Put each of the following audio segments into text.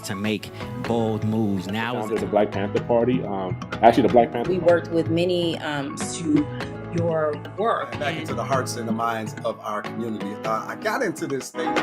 to make bold moves. Now is the Black Panther Party. Actually, the Black Panther. We worked with many to your work. Back into the hearts and the minds of our community. I got into this thing.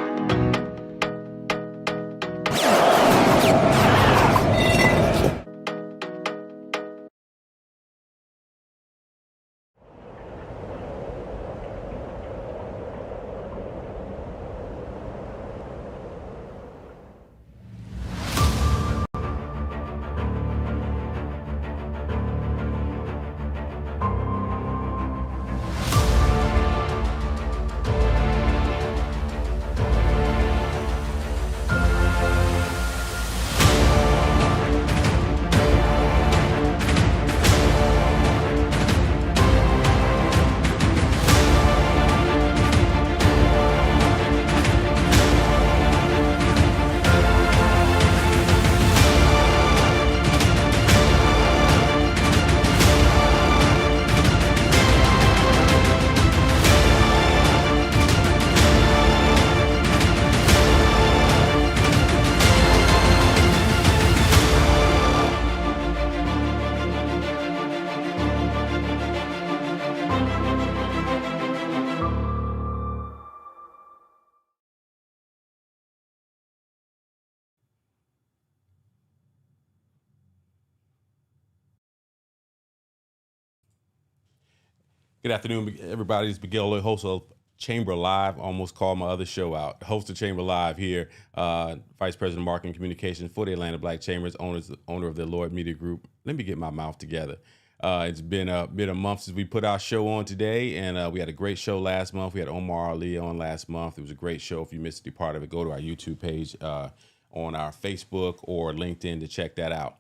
Good afternoon, everybody. It's Miguel Lloyd, host of Chamber Live. Almost called my other show out. Host of Chamber Live here, Vice President of Marketing Communications for the Atlanta Black Chambers, owner of the Lloyd Media Group. Let me get my mouth together. It's been a month since we put our show on today, and we had a great show last month. We had Omar Ali on last month. It was a great show. If you missed any part of it, go to our YouTube page on our Facebook or LinkedIn to check that out.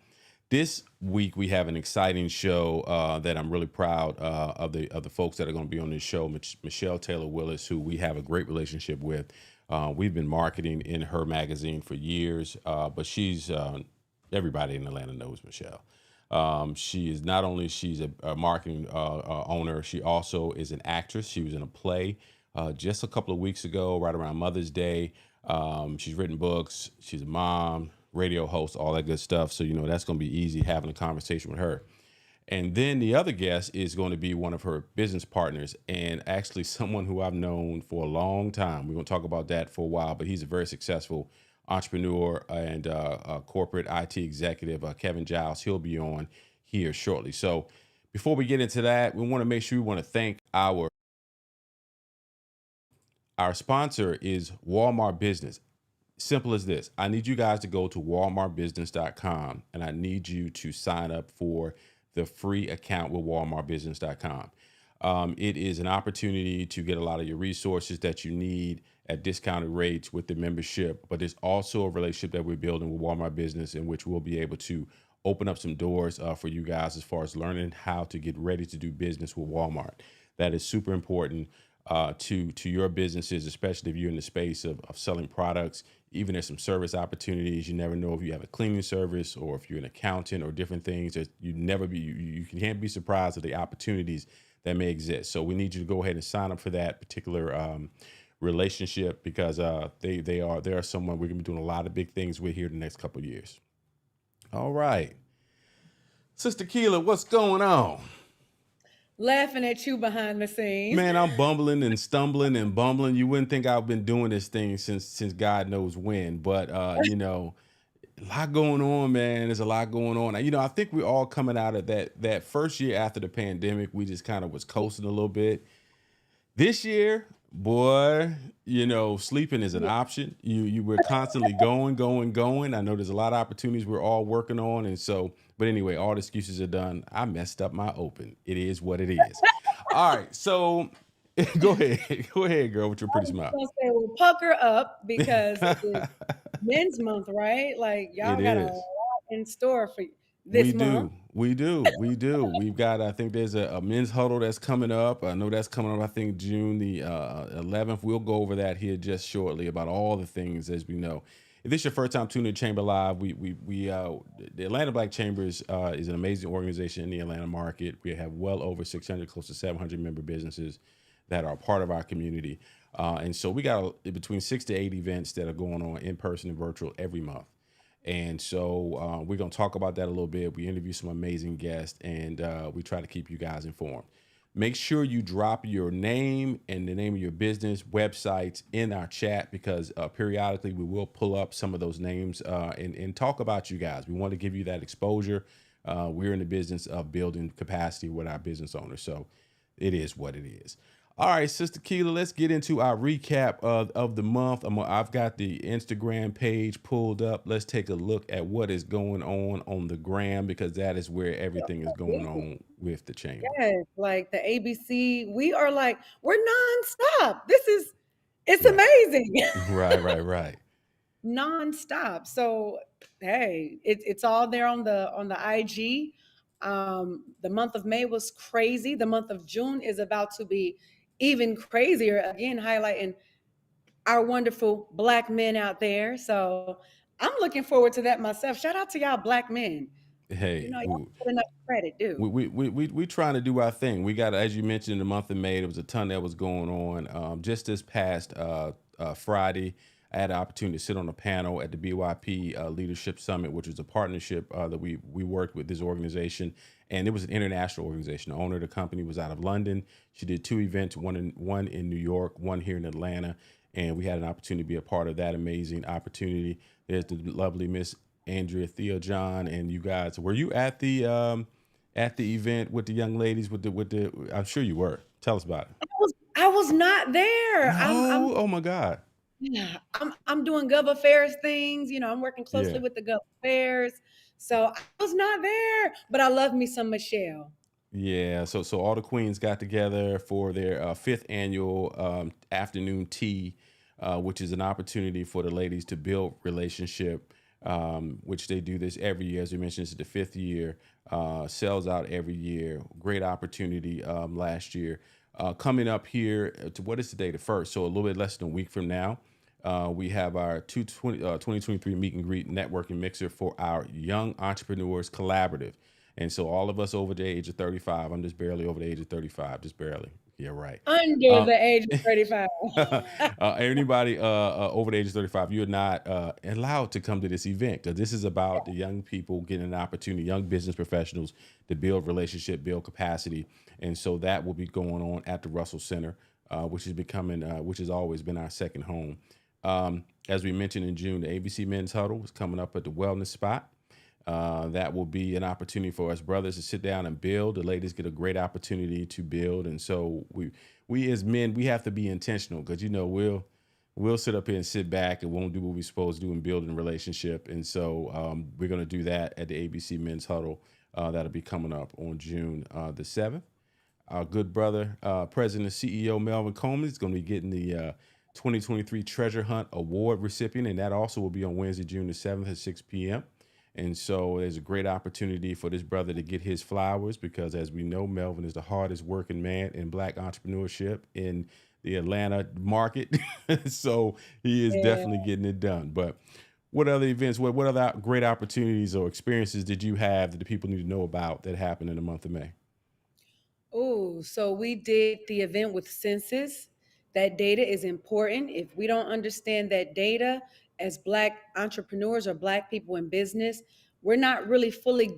This week we have an exciting show that I'm really proud of the folks that are going to be on this show. Michelle Taylor Willis, who we have a great relationship with. We've been marketing in her magazine for years, but she's everybody in Atlanta knows Michelle. She is not only she's a marketing owner, she also is an actress. She was in a play just a couple of weeks ago, right around Mother's Day. She's written books. She's a mom, radio host, all that good stuff. So, that's going to be easy having a conversation with her. And then the other guest is going to be one of her business partners and actually someone who I've known for a long time. We're going to talk about that for a while, but he's a very successful entrepreneur and corporate IT executive, Kevin Giles. He'll be on here shortly. So before we get into that, we want to thank our sponsor is Walmart Business. Simple as this. I need you guys to go to walmartbusiness.com and I need you to sign up for the free account with walmartbusiness.com. It is an opportunity to get a lot of your resources that you need at discounted rates with the membership, but it's also a relationship that we're building with Walmart Business in which we'll be able to open up some doors for you guys as far as learning how to get ready to do business with Walmart. That is super important to your businesses, especially if you're in the space of selling products. Even there's some service opportunities. You never know if you have a cleaning service or if you're an accountant or different things. You can't be surprised at the opportunities that may exist. So we need you to go ahead and sign up for that particular relationship because they are someone we're gonna be doing a lot of big things with here the next couple of years. All right, Sister Kela, what's going on? Laughing at you behind the scenes. Man, I'm bumbling and stumbling and bumbling. You wouldn't think I've been doing this thing since God knows when, but a lot going on, man. There's a lot going on. I think we're all coming out of that first year after the pandemic. We just kind of was coasting a little bit. This year, boy, sleeping is an option. You were constantly going. I know there's a lot of opportunities we're all working on, and so. But anyway, all the excuses are done. I messed up my open. It is what it is. All right, so go ahead, girl, with your pretty smile. I was gonna say, well, pucker up because it's Men's Month, right? Like y'all got a lot in store for this month. We do. We've got. I think there's a men's huddle that's coming up. I know that's coming up. I think June the 11th. We'll go over that here just shortly about all the things as we know. If this is your first time tuning in Chamber Live, the Atlanta Black Chambers is an amazing organization in the Atlanta market. We have well over 600, close to 700 member businesses that are part of our community. And so we got between 6 to 8 events that are going on in person and virtual every month. And so we're going to talk about that a little bit. We interview some amazing guests, and we try to keep you guys informed. Make sure you drop your name and the name of your business websites in our chat, because periodically we will pull up some of those names and talk about you guys. We want to give you that exposure. We're in the business of building capacity with our business owners. So it is what it is. All right, Sister Kela, let's get into our recap of the month. I've got the Instagram page pulled up. Let's take a look at what is going on the gram, because that is where everything is going on with the chamber. Yes, like the ABC, we're nonstop. It's amazing. Right. Nonstop. So hey, it's all there on the IG. The month of May was crazy. The month of June is about to be even crazier, again highlighting our wonderful Black men out there. So I'm looking forward to that myself. Shout out to y'all Black men. Hey, Y'all don't get enough credit, dude. we trying to do our thing. We got, as you mentioned, in the month of May, there was a ton that was going on. Just this past Friday, I had the opportunity to sit on a panel at the BYP Leadership Summit, which was a partnership that we worked with this organization, and it was an international organization. The owner of the company was out of London. She did 2 events, one in New York, one here in Atlanta, and we had an opportunity to be a part of that amazing opportunity. There's the lovely Miss Andrea Theo John, and you guys, were you at the event with the young ladies with the I'm sure you were. Tell us about it. I was not there. No? Oh my God. Yeah, I'm doing Gov Affairs things. I'm working closely with the Gov Affairs. So I was not there, but I love me some Michelle. Yeah, so all the queens got together for their 5th annual afternoon tea, which is an opportunity for the ladies to build relationship, which they do this every year. As we mentioned, this is the 5th year, sells out every year. Great opportunity last year. Coming up here, what is today? The 1st, so a little bit less than a week from now. We have our 2023 meet and greet networking mixer for our Young Entrepreneurs Collaborative. And so all of us over the age of 35, I'm just barely over the age of 35, just barely. Yeah, right. Under the age of 35. Anybody over the age of 35, you're not allowed to come to this event, because this is about the young people getting an opportunity, young business professionals, to build relationship, build capacity. And so that will be going on at the Russell Center, which has always been our second home. As we mentioned in June, the ABC Men's Huddle is coming up at the Wellness Spot. That will be an opportunity for us brothers to sit down and build. The ladies get a great opportunity to build. And so we as men, we have to be intentional, because, we'll sit up here and sit back and won't do what we're supposed to do in building a relationship. And so we're going to do that at the ABC Men's Huddle. That'll be coming up on June the 7th. Our good brother, President and CEO Melvin Coleman, is going to be getting the 2023 Treasure Hunt Award recipient. And that also will be on Wednesday, June the 7th at 6 p.m. And so there's a great opportunity for this brother to get his flowers, because as we know, Melvin is the hardest working man in Black entrepreneurship in the Atlanta market. So he is definitely getting it done. But what other events, what other great opportunities or experiences did you have that the people need to know about that happened in the month of May? Oh, so we did the event with Census. That data is important. If we don't understand that data as Black entrepreneurs or Black people in business, we're not really fully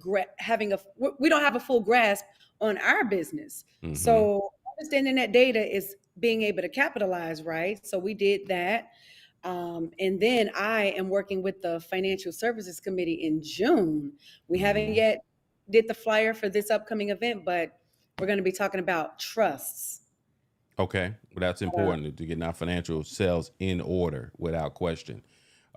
we don't have a full grasp on our business. Mm-hmm. So understanding that data is being able to capitalize, right? So we did that. And then I am working with the Financial Services Committee in June. We haven't yet did the flyer for this upcoming event, but we're going to be talking about trusts. Okay, well, that's important to get our financial sales in order without question.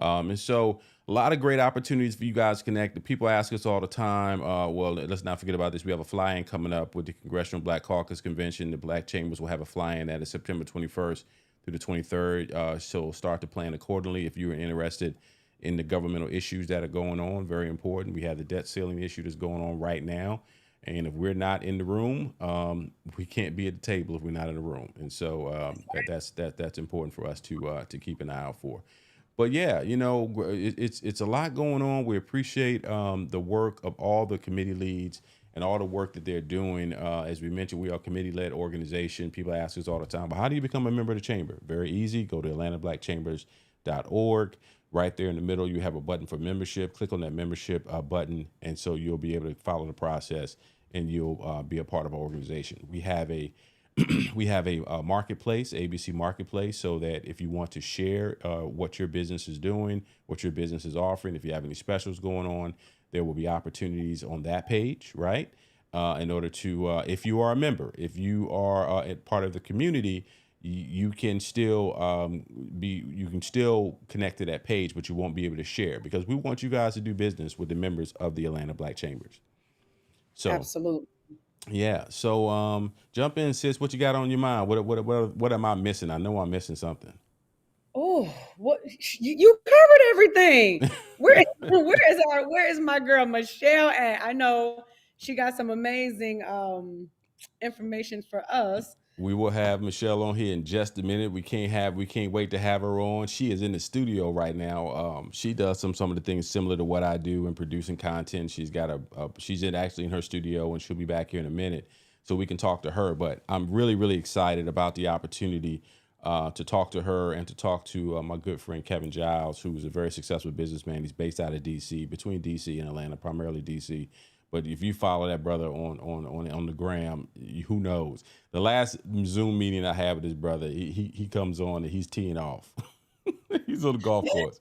And so a lot of great opportunities for you guys to connect. The people ask us all the time, well, let's not forget about this. We have a fly-in coming up with the Congressional Black Caucus Convention. The Black Chambers will have a fly-in that is September 21st through the 23rd. So start to plan accordingly if you're interested in the governmental issues that are going on. Very important. We have the debt ceiling issue that's going on right now. And if we're not in the room, we can't be at the table if we're not in the room. And so that's important for us to keep an eye out for. But yeah, it's a lot going on. We appreciate the work of all the committee leads and all the work that they're doing. As we mentioned, we are a committee-led organization. People ask us all the time, but how do you become a member of the chamber? Very easy. Go to AtlantaBlackChambers.org. Right there in the middle, you have a button for membership. Click on that membership button, and so you'll be able to follow the process, and you'll be a part of our organization. We have a marketplace, ABC Marketplace, so that if you want to share what your business is doing, what your business is offering, if you have any specials going on, there will be opportunities on that page, right? In order to, if you are a member, if you are a part of the community, you can still connect to that page, but you won't be able to share, because we want you guys to do business with the members of the Atlanta Black Chambers. So Absolutely. yeah, so jump in, sis. What you got on your mind? What am I missing? I know I'm missing something. Oh, what you covered everything. Where is my girl Michelle at? I know she got some amazing information for us. We will have Michelle on here in just a minute. We can't wait to have her on. She is in the studio right now. She does some of the things similar to what I do in producing content. She's got she's actually in her studio, and she'll be back here in a minute, so we can talk to her. But I'm really, really excited about the opportunity to talk to her and to talk to my good friend Kevin Giles, who's a very successful businessman. He's based out of DC, between DC and Atlanta, primarily DC. But if you follow that brother on the gram, who knows? The last Zoom meeting I had with this brother, he comes on and he's teeing off. He's on the golf course.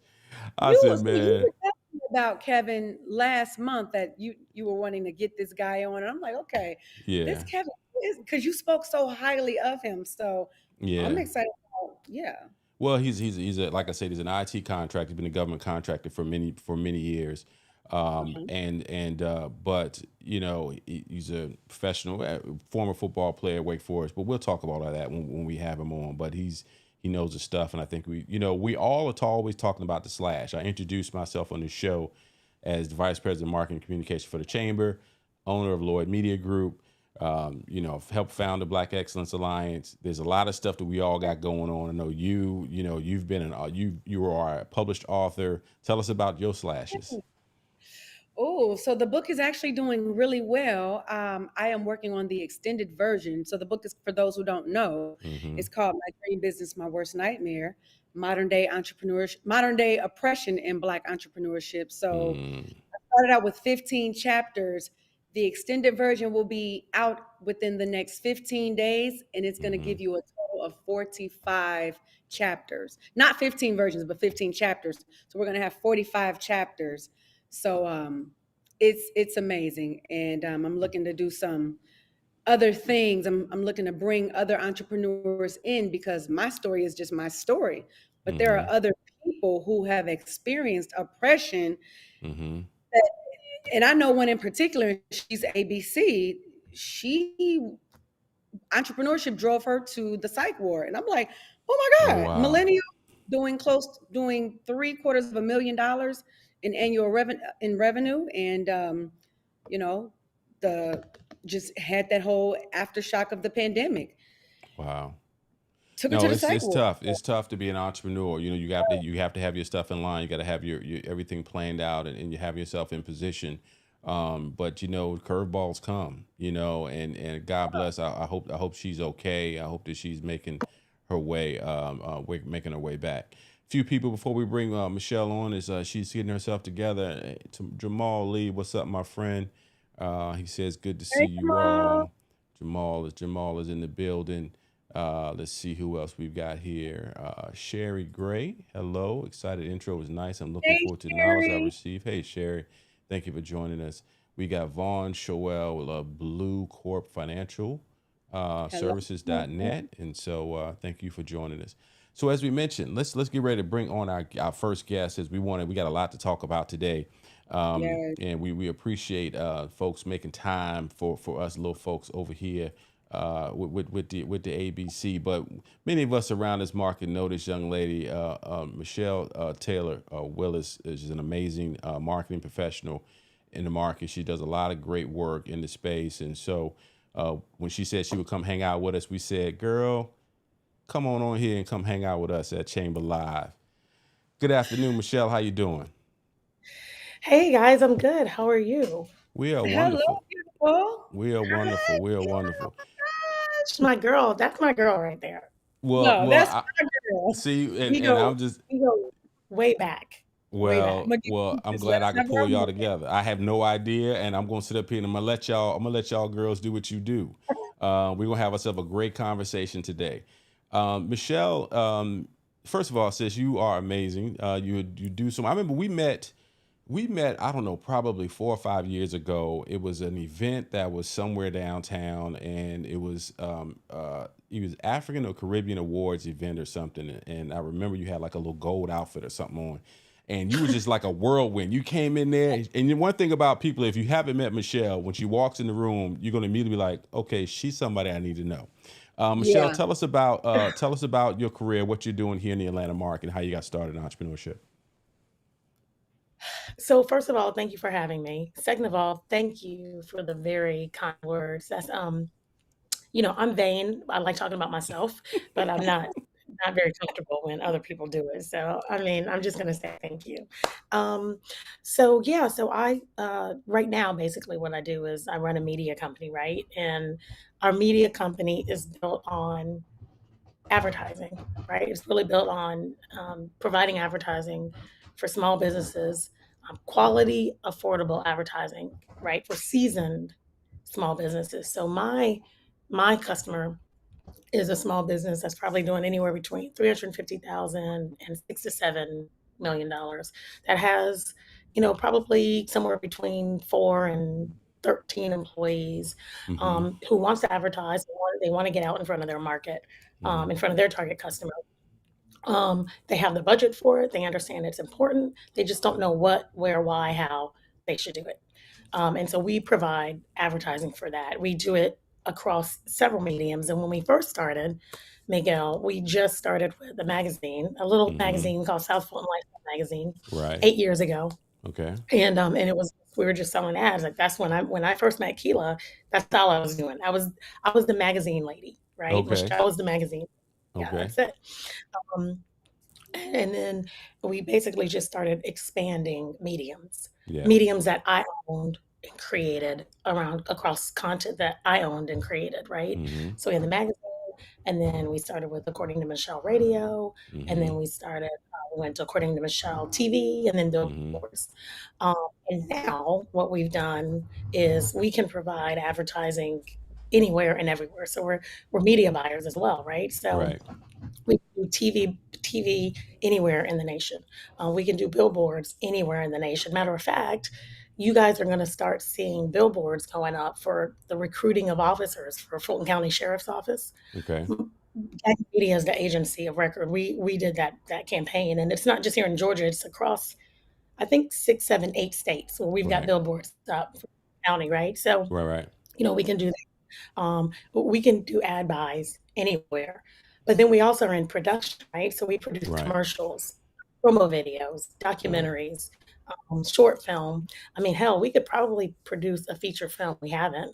I said, man. You were talking about Kevin last month that you were wanting to get this guy on, and I'm like, okay, Yeah. this Kevin is, because you spoke so highly of him. So Yeah. I'm excited about, yeah. Well, he's like I said, he's an IT contractor. He's been a government contractor for many years. But you know, he's a professional, former football player at Wake Forest. But we'll talk about all that when we have him on. But he knows his stuff, and I think we all are always talking about the Slash. I introduced myself on the show as the Vice President of Marketing and Communication for the Chamber, owner of Lloyd Media Group. Helped found the Black Excellence Alliance. There's a lot of stuff that we all got going on. I know you've been you are a published author. Tell us about your slashes. Oh, so the book is actually doing really well. I am working on the extended version. So the book is, for those who don't know, it's called My Dream Business, My Worst Nightmare, Modern Day Oppression in Black Entrepreneurship. So I started out with 15 chapters. The extended version will be out within the next 15 days, and it's going to give you a total of 45 chapters. Not 15 versions, but 15 chapters. So we're going to have 45 chapters. So it's amazing, and I'm looking to do some other things. I'm looking to bring other entrepreneurs in, because my story is just my story, but there are other people who have experienced oppression. And I know one in particular. She's ABC. Entrepreneurship drove her to the psych ward, and I'm like, oh my God, wow. Millennial doing $750,000 in annual revenue, and just had that whole aftershock of the pandemic. Wow. Took her to the it's psych ward. tough. It's tough to be an entrepreneur. You have to have your stuff in line. You got to have your everything planned out, and you have yourself in position. But curveballs come. And God bless. I hope she's okay. I hope that she's making her way, making her way back. Few people before we bring Michelle on is she's getting herself together. Jamal Lee, what's up, my friend? He says, good to see you all. Jamal is in the building. Let's see who else we've got here. Sherry Gray, hello. Excited intro was nice. I'm looking forward to the knowledge I receive. Hey, Sherry, thank you for joining us. We got Vaughn Shoel with Blue Corp Financial Services.net. And so thank you for joining us. So as we mentioned, let's get ready to bring on our first guest. We got a lot to talk about today. And we appreciate folks making time for us little folks over here with the ABC. But many of us around this market know this young lady, Michelle Taylor Willis. Is an amazing marketing professional in the market. She does a lot of great work in the space. And so when she said she would come hang out with us, we said, girl, come on here and come hang out with us at Chamber Live. Good afternoon, Michelle. How you doing? Hey guys, I'm good. How are you? We are wonderful. Hello, beautiful. We are wonderful. We are wonderful. That's my girl. That's my girl right there. Well, That's my girl. see, and We go- I'm just We go way back, way back. Well, I'm glad I could pull y'all together. I have no idea, and I'm gonna sit up here and I'm gonna let y'all girls do what you do. We're gonna have ourselves a great conversation today. Michelle, first of all, sis, you are amazing. You do some. I remember we met, I don't know, probably 4 or 5 years ago. It was an event that was somewhere downtown, and it was African or Caribbean Awards event or something. And I remember you had like a little gold outfit or something on, and you were just like a whirlwind. You came in there, and one thing about people, if you haven't met Michelle, when she walks in the room, you're gonna immediately be like, okay, she's somebody I need to know. Michelle, Yeah. tell us about your career, what you're doing here in the Atlanta market, and how you got started in entrepreneurship. So first of all, thank you for having me. Second of all, thank you for the very kind words. That's I'm vain. I like talking about myself, but I'm not very comfortable when other people do it. So I mean, I'm just gonna say thank you. Um, so yeah, so I right now basically what I do is I run a media company, right? And our media company is built on advertising, right? It's really built on providing advertising for small businesses, quality, affordable advertising, right? For seasoned small businesses. So my customer is a small business that's probably doing anywhere between 350,000 and $6 to $7 million that has, probably somewhere between 4 and 13 employees, Mm-hmm. who wants to advertise. They want to get out in front of their market, Mm-hmm. in front of their target customer. They have the budget for it. They understand it's important. They just don't know what, where, why, how they should do it. And so we provide advertising for that. We do it across several mediums. And when we first started, Miguel, we just started with a magazine, a little Mm-hmm. magazine called South Fulton Lifestyle Magazine, Right. 8 years ago. Okay. And it was we were just selling ads. Like that's when I first met Kela, that's all I was doing. I was the magazine lady, right? Okay. Michelle was the magazine. Yeah, Okay. that's it. Um, and then we basically just started expanding Yeah. mediums that I owned and created around across content that I owned and created, right? Mm-hmm. So in the magazine, and then we started with According to Michelle Radio, and Mm-hmm. then we went to According to Michelle TV, and then Mm-hmm. billboards. Um, and now what we've done is we can provide advertising anywhere and everywhere. So we're media buyers as well, right? So Right. we do TV anywhere in the nation. We can do billboards anywhere in the nation. Matter of fact, you guys are going to start seeing billboards going up for the recruiting of officers for Fulton County Sheriff's Office. Okay. Ag Media is the agency of record. We did that campaign, and it's not just here in Georgia. It's across, I think, 6, 7, 8 states where we've got Right. billboards up for the county, right? So Right. Right. we can do that. We can do ad buys anywhere. But then we also are in production, right? So we produce Right. commercials, promo videos, Right. documentaries, short film. I mean, hell, we could probably produce a feature film. We haven't,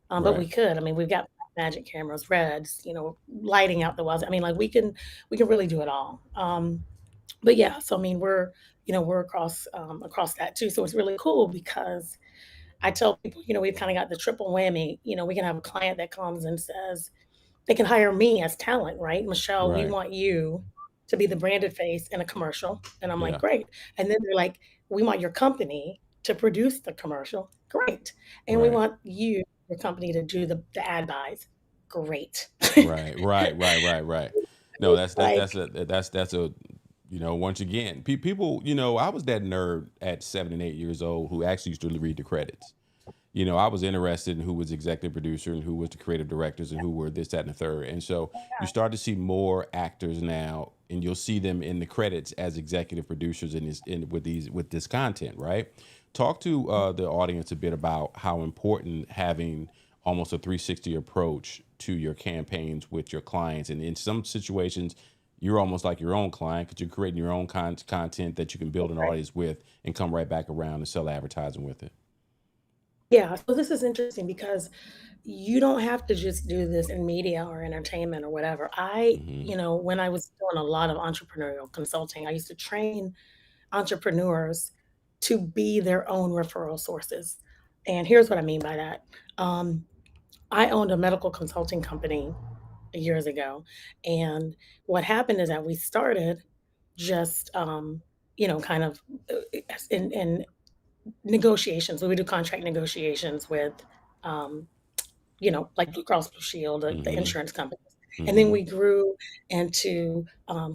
but Right. we could. I mean, we've got magic cameras, reds, lighting out the walls. I mean, like we can really do it all. But yeah, so I mean, we're across that too. So it's really cool because I tell people, we've kind of got the triple whammy. We can have a client that comes and says, they can hire me as talent, right? Michelle, we Right. want you to be the branded face in a commercial. And I'm like, Yeah. great. And then they're like, we want your company to produce the commercial. Great. And we Right. want your company to do the ad buys. Great. Right. Right. Right. Right. Right. No, It's that's like, a once again, people, I was that nerd at 7 and 8 years old who actually used to read the credits. I was interested in who was executive producer and who was the creative directors and who were this, that, and the third. And so you start to see more actors now, and you'll see them in the credits as executive producers with this content, right? Talk to the audience a bit about how important having almost a 360 approach to your campaigns with your clients. And in some situations, you're almost like your own client because you're creating your own content that you can build an right. audience with and come right back around and sell advertising with it. Yeah. So this is interesting because you don't have to just do this in media or entertainment or whatever. Hmm. When I was doing a lot of entrepreneurial consulting, I used to train entrepreneurs to be their own referral sources. And here's what I mean by that. Um, I owned a medical consulting company years ago. And what happened is that we started just kind of in negotiations. We would do contract negotiations with, um, like Blue Cross Blue Shield, the insurance companies. And then we grew into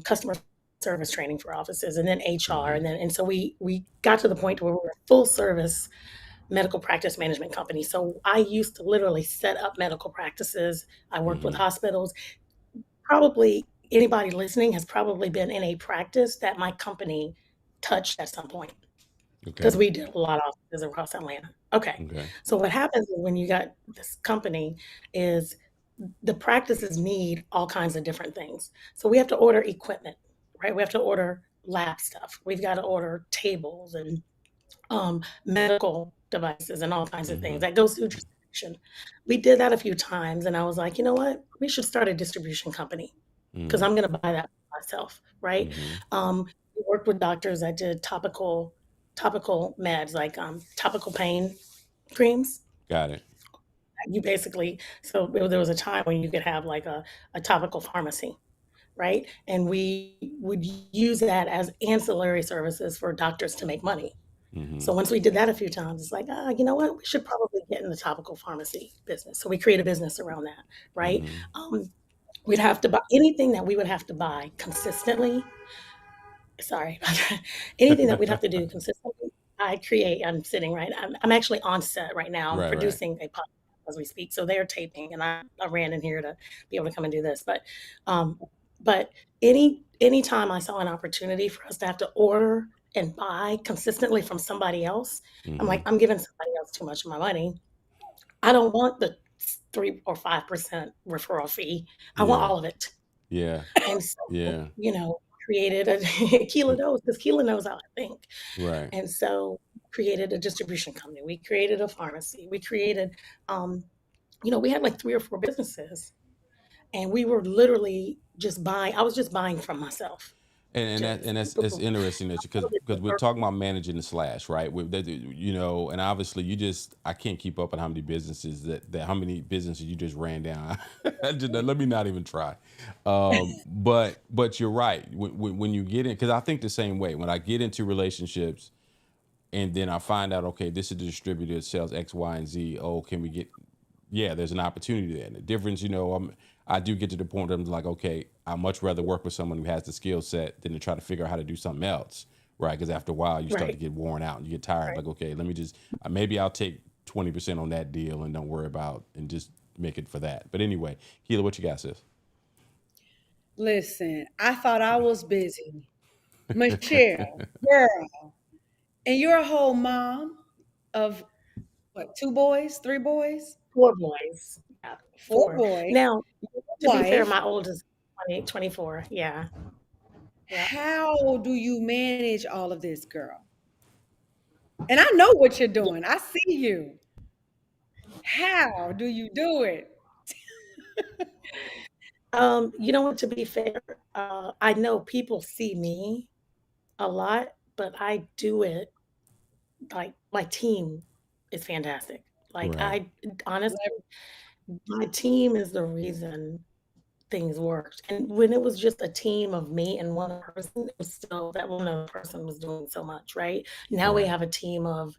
customer service training for offices, and then HR, and so we got to the point where we were a full service medical practice management company. So I used to literally set up medical practices. I worked with hospitals. Probably anybody listening has probably been in a practice that my company touched at some point, because we did a lot of offices across Atlanta. Okay. So what happens is when you got this company is the practices need all kinds of different things. So we have to order equipment, right? We have to order lab stuff. We've got to order tables and medical devices and all kinds of things. That goes through distribution. We did that a few times, and I was like, you know what? We should start a distribution company, because I'm going to buy that myself, right? We worked with doctors that did topical meds, like topical pain creams. Got it. You basically, so there was a time when you could have like a topical pharmacy, right? And we would use that as ancillary services for doctors to make money. So once we did that a few times, it's like, you know what? We should probably get in the topical pharmacy business. So we create a business around that, right? We'd have to buy anything that we would have to buy consistently. Sorry about that. Anything that we'd have to do consistently, I'm sitting right. I'm actually on set right now. I'm producing a podcast as we speak. So they're taping, and I ran in here to be able to come and do this. But any time I saw an opportunity for us to have to order and buy consistently from somebody else, I'm like, I'm giving somebody else too much of my money. I don't want the 3 or 5% referral fee. I want all of it. Yeah. And so, created a Kela knows, because Kela knows how I think. Right. And so created a distribution company. We created a pharmacy. We created, we had like 3 or 4 businesses, and we were literally just buying. I was just buying from myself. And that's it's interesting that because we're talking about managing the slash, right? And obviously I can't keep up on how many businesses how many businesses you just ran down. Let me not even try. But you're right. When you get in, because I think the same way. When I get into relationships, and then I find out, okay, this is the distributor that sells X, Y, and Z. Oh, can we get? Yeah, there's an opportunity there. And the difference, I do get to the point that I'm like, okay, I'd much rather work with someone who has the skill set than to try to figure out how to do something else, right? Because after a while, you start to get worn out and you get tired. Like, okay, let me just, maybe I'll take 20% on that deal and don't worry about, and just make it for that. But anyway, Kela, what you got, sis? Listen, I thought I was busy. Michelle, girl, and you're a whole mom of what, 2 boys, 3 boys? 4 boys. Yeah, 4 boys. Now, to be fair, my oldest is 24. Yeah. How do you manage all of this, girl? And I know what you're doing. I see you. How do you do it? To be fair, I know people see me a lot, but I do it, like, my team is fantastic. Like, honestly, my team is the reason things worked. And when it was just a team of me and one person, it was still that one other person was doing so much, right? Now we have a team of,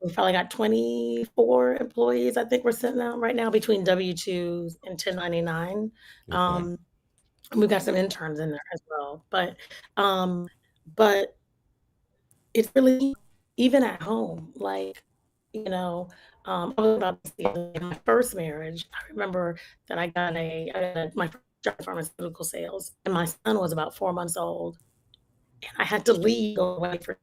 we probably got 24 employees, I think we're sitting out right now, between W-2s and 1099. And we've got some interns in there as well. But it's really, even at home, like, I was about to say, my first marriage, I remember that I got my first job in pharmaceutical sales, and my son was about 4 months old, and I had to leave, go away for.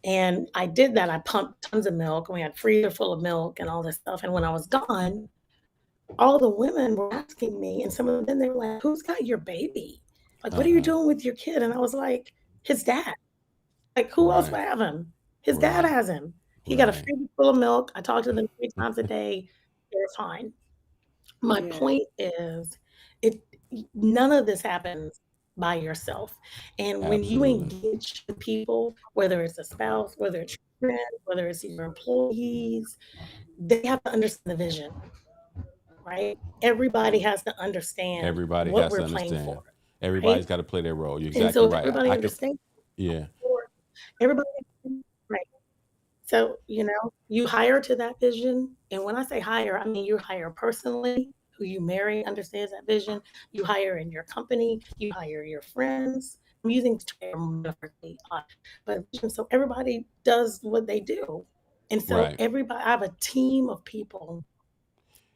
And I did that. I pumped tons of milk, and we had freezer full of milk and all this stuff. And when I was gone, all the women were asking me, and some of them, they were like, "Who's got your baby? Like, what are you doing with your kid?" And I was like, "His dad." Like, who else would have him? His dad has him. He got a freezer full of milk. I talk to them 3 times a day. They're fine. My point is, none of this happens by yourself. And when you engage with people, whether it's a spouse, whether it's your friend, whether it's your employees, they have to understand the vision, right? Everybody has to understand Everybody what has we're to playing understand. for. Everybody's Right? got to play their role. You're And exactly so right. everybody I understands. Yeah. Or everybody, right. So, you hire to that vision. And when I say hire, I mean you hire personally, who you marry understands that vision. You hire in your company, you hire your friends. I'm using the term metaphorically, but so everybody does what they do. And so Right. I have a team of people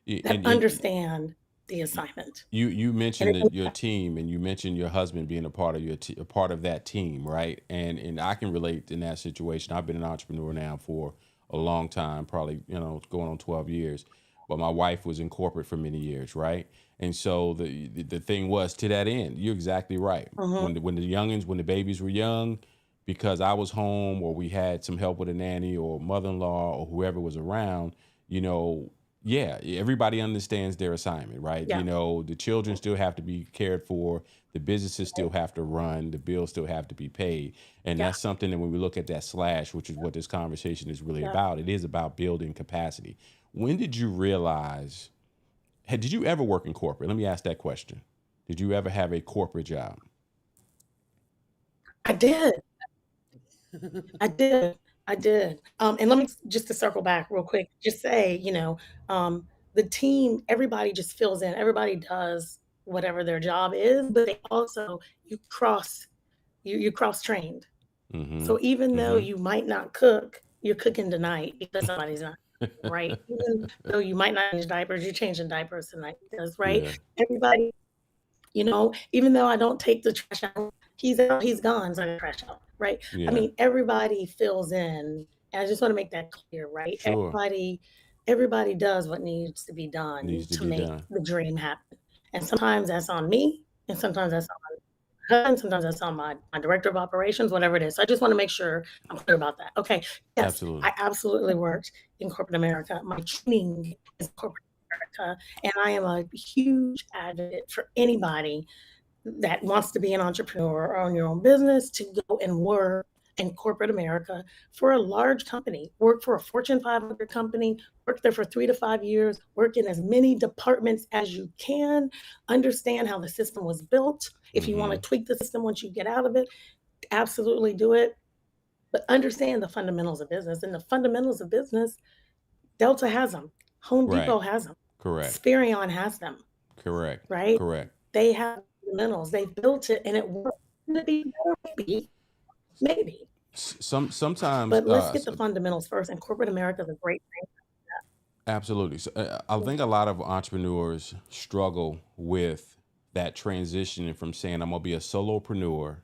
that And understand the assignment. you And mentioned that your team, and you mentioned your husband being a part of a part of that team, right? And I can relate in that situation. I've been an entrepreneur now for a long time, probably going on 12 years. But my wife was in corporate for many years, right? And so the thing was, to that end, you're exactly right. Mhm. When the babies were young, because I was home or we had some help with a nanny or mother-in-law or whoever was around, you know, yeah, everybody understands their assignment, right? Yeah. The children still have to be cared for, the businesses still have to run, the bills still have to be paid. And Yeah. that's something that when we look at that slash, which is what this conversation is really Yeah. about, it is about building capacity. When did you realize, did you ever work in corporate? Let me ask that question. Did you ever have a corporate job? I did. I did. I did. And let me just to circle back real quick, just say, the team, everybody just fills in. Everybody does whatever their job is, but they also you cross trained. Mm-hmm. So even though Mm-hmm. you might not cook, you're cooking tonight because somebody's not, right? Even though you might not change diapers, you're changing diapers tonight because, right? Yeah. Everybody, even though I don't take the trash out, he's out, he's gone, so I got trash out, right? I Yeah. mean, everybody fills in, and I just want to make that clear, right? Sure. Everybody does what needs to be done Needs to to be make done. the dream happen. And sometimes that's on me, and sometimes that's on her, and sometimes that's on my director of operations, whatever it is. So I just want to make sure I'm clear about that. Okay. Yes, Absolutely. I absolutely worked in corporate America. My training is corporate America, and I am a huge advocate for anybody that wants to be an entrepreneur or own your own business to go and work in corporate America for a large company, work for a Fortune 500 company, work there for 3 to 5 years, work in as many departments as you can, understand how the system was built. If you want to Mm-hmm. tweak the system once you get out of it, absolutely do it. But understand the fundamentals of business. And the fundamentals of business, Delta has them, Home Right. Depot has them, Correct. Sperion has them, Correct. right? Correct. They have fundamentals. They built it and it worked. Could it be better? Maybe. Maybe. Sometimes But let's get the fundamentals first. And corporate America is a great thing. absolutely. So, I think a lot of entrepreneurs struggle with that transition from saying I'm gonna be a solopreneur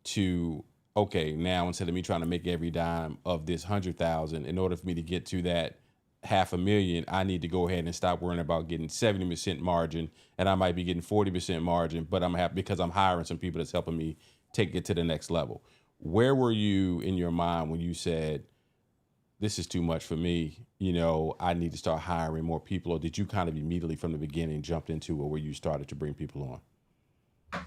to, okay, now instead of me trying to make every dime of this 100,000, in order for me to get to that 500,000, I need to go ahead and stop worrying about getting 70% margin, and I might be getting 40% margin, but I'm happy because I'm hiring some people that's helping me take it to the next level. Where were you in your mind when you said, this is too much for me, I need to start hiring more people? Or did you kind of immediately from the beginning jumped into it where you started to bring people on?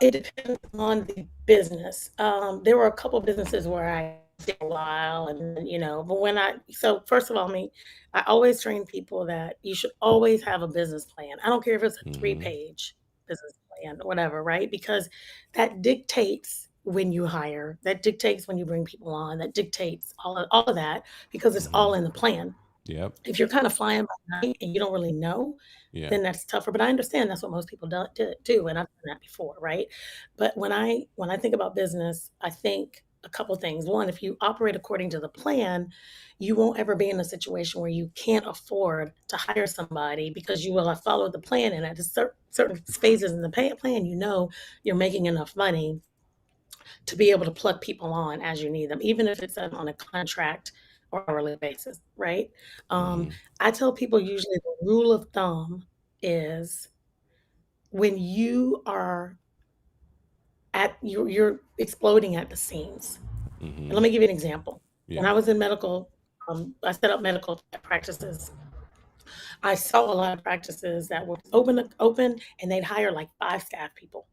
It depends on the business. There were a couple businesses where I did a while, and but so first of all, I always train people that you should always have a business plan. I don't care if it's a Mm-hmm. three-page business plan or whatever, right? Because that dictates when you hire, that dictates when you bring people on, that dictates all of that because it's Mm-hmm. all in the plan. Yep. If you're kind of flying by night and you don't really know, Yeah. then that's tougher. But I understand that's what most people do, and I've done that before, right? But when I think about business, I think a couple things. One, if you operate according to the plan, you won't ever be in a situation where you can't afford to hire somebody because you will have followed the plan, and at certain phases in the plan, you're making enough money to be able to plug people on as you need them, even if it's on a contract or hourly basis, right? Um, Mm-hmm. I tell people usually the rule of thumb is when you are you're exploding at the seams. And Mm-hmm. let me give you an example. When Yeah. I was in medical, I set up medical practices. I saw a lot of practices that were open, and they'd hire like 5 staff people.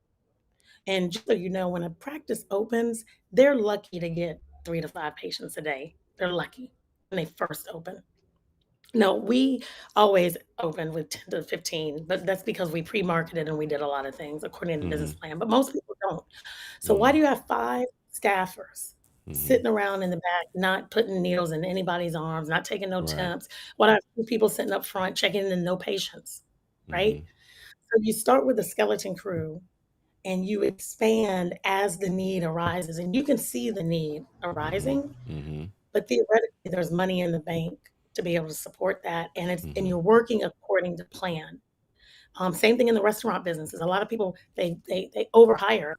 And just so you know, when a practice opens, they're lucky to get 3 to 5 patients a day. They're lucky when they first open. No, we always open with 10 to 15, but that's because we pre-marketed and we did a lot of things according to the Mm-hmm. business plan. But most people don't don't. So why do you have 5 staffers Mhm. sitting around in the back, not putting needles in anybody's arms, not taking no Right. temps? Why do I have 2 people sitting up front checking in no patients, right? Mhm. So you start with a skeleton crew and you expand as the need arises, and you can see the need arising, Mhm. but theoretically, there's money in the bank to be able to support that, and Mhm. you're working according to plan. Same thing in the restaurant businesses. A lot of people they overhire,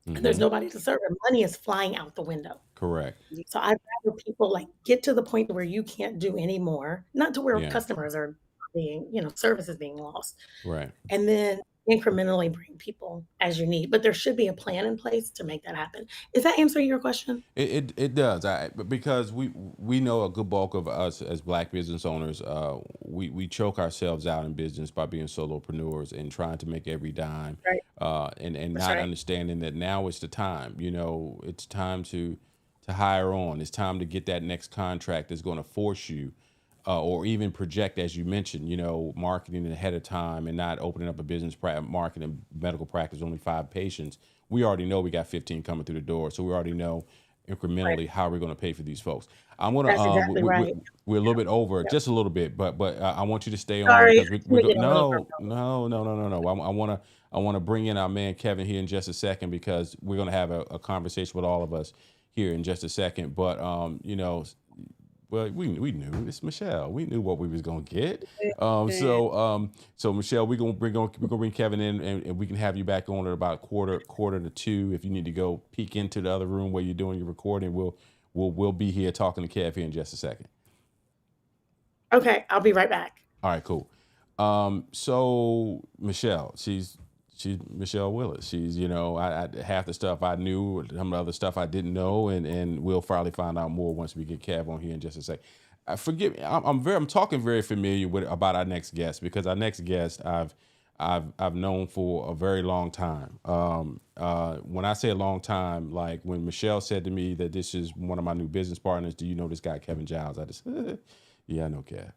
and there's Mhm. nobody to serve, and money is flying out the window. Correct. So I'd rather people like get to the point where you can't do anymore, not to where Yeah. customers are being, services being lost, Right. and then incrementally bring people as you need. But there should be a plan in place to make that happen. Is that answering your question? It does. Because we know a good bulk of us as Black business owners, we choke ourselves out in business by being solopreneurs and trying to make every dime, Right. and That's not right. understanding that now is the time. It's time to hire on. It's time to get that next contract that's going to force you, or even project, as you mentioned, marketing ahead of time and not opening up a business marketing medical practice only 5 patients. We already know we got 15 coming through the door, so we already know Right. incrementally how we're going to pay for these folks. I'm gonna That's exactly right. we're a little bit over Yep. just a little bit, but I want you to stay on Sorry, I because seem to get a little no, burned out. no. I want to bring in our man Kevin here in just a second because we're going to have a conversation with all of us here in just a second. But well, we knew it's Michelle. We knew what we was gonna get. So Michelle, we're gonna bring Kevin in, and we can have you back on at about quarter to 2. If you need to go peek into the other room where you're doing your recording, we'll be here talking to Kev here in just a second. Okay, I'll be right back. All right, cool. So Michelle, she's Michelle Willis. She's I half the stuff I knew, some of the other stuff I didn't know, and we'll probably find out more once we get Kev on here in just a sec. Forgive me, I'm talking very familiar about our next guest because our next guest I've known for a very long time. When I say a long time, like when Michelle said to me that this is one of my new business partners, do you know this guy Kevin Giles? I just yeah, I know Kev.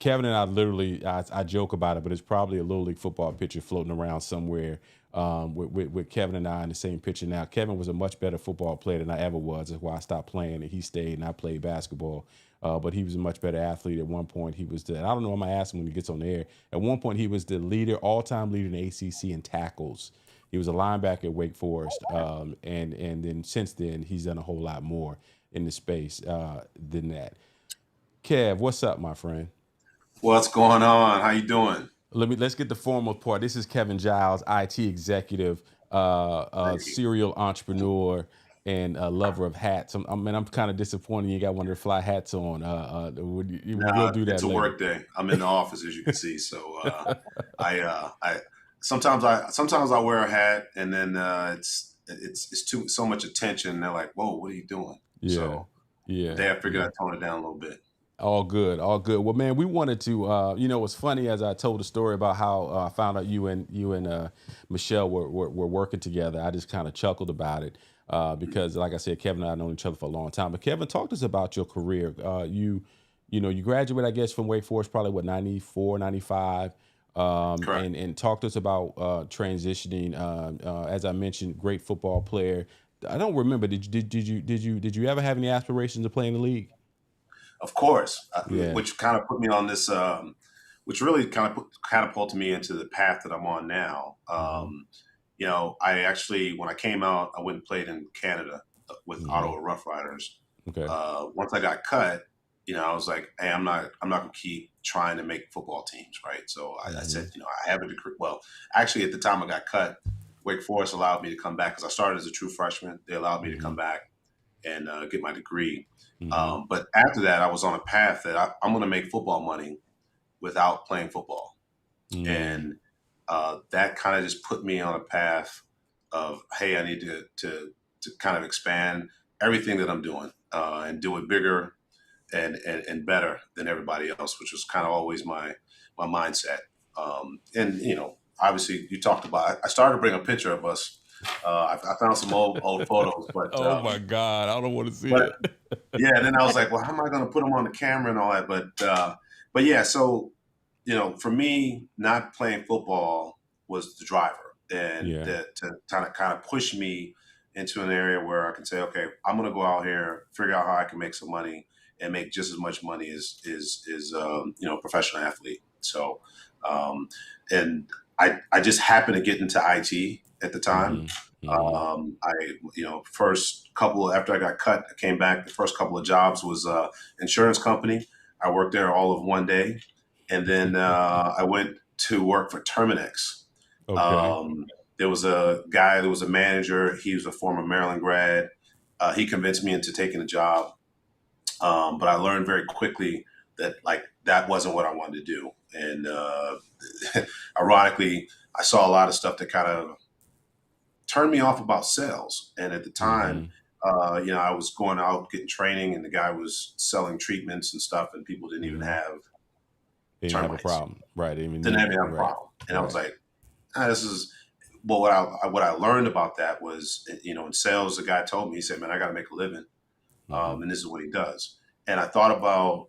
Kevin and I literally, I joke about it, but it's probably a little league football picture floating around somewhere with Kevin and I in the same picture now. Kevin was a much better football player than I ever was. That's why I stopped playing and he stayed and I played basketball. But he was a much better athlete. At one point, he was I don't know, I'm going to ask him when he gets on the air. At one point, he was the all-time leader in the ACC in tackles. He was a linebacker at Wake Forest. And then since then, he's done a whole lot more in the space than that. Kev, what's up, my friend? What's going on? How you doing? Let's get the formal part. This is Kevin Giles, IT executive, serial entrepreneur, and a lover of hats. I'm kind of disappointed you got one of the fly hats on. We'll do that It's a later. work day. I'm in the office, as you can see. So I sometimes I wear a hat, and then it's too so much attention. They're like, "Whoa, what are you doing?" Yeah, So yeah. they have figured I'd tone it down a little bit. All good, all good. Well, man, we wanted to, it's funny as I told the story about how I found out you and Michelle were working together. I just kind of chuckled about it because, like I said, Kevin and I have known each other for a long time. But Kevin, talk to us about your career. You graduated, I guess, from Wake Forest, probably what 94, 95, Correct. and talk to us about transitioning. As I mentioned, great football player. I don't remember. Did you ever have any aspirations to play in the league? Of course, Yeah. which kind of put me on this, which really kind of catapulted me into the path that I'm on now. I actually, when I came out, I went and played in Canada with Ottawa Rough Riders. Okay. Once I got cut, I was like, hey, I'm not going to keep trying to make football teams, right? So I said, I have a degree. Well, actually, at the time I got cut, Wake Forest allowed me to come back because I started as a true freshman. They allowed me to come back and get my degree. But after that, I was on a path that I'm going to make football money without playing football. And that kind of just put me on a path of, hey, I need to kind of expand everything that I'm doing and do it bigger and better than everybody else, which was kind of always my mindset. Obviously you talked about, I started to bring a picture of us. I found some old photos, but oh my God, I don't want to see it. Yeah, and then I was like, well, how am I going to put them on the camera and all that? But yeah, so for me, not playing football was the driver. and Yeah. to kind of push me into an area where I can say, okay, I'm going to go out here, figure out how I can make some money and make just as much money as a professional athlete. So, and I just happened to get into IT at the time. First couple after I got cut, I came back. The first couple of jobs was insurance company. I worked there all of one day, and then I went to work for Terminex. Okay. There was a guy that was a manager. He was a former Maryland grad. He convinced me into taking the job, but I learned very quickly that that wasn't what I wanted to do. And ironically, I saw a lot of stuff that kind of turned me off about sales. And at the time, I was going out getting training, and the guy was selling treatments and stuff, and people didn't even have They didn't have a termites. problem, right? Didn't have a Right. problem. And I was like, this is. But what I learned about that was, in sales, the guy told me, he said, "Man, I got to make a living, and this is what he does." And I thought about,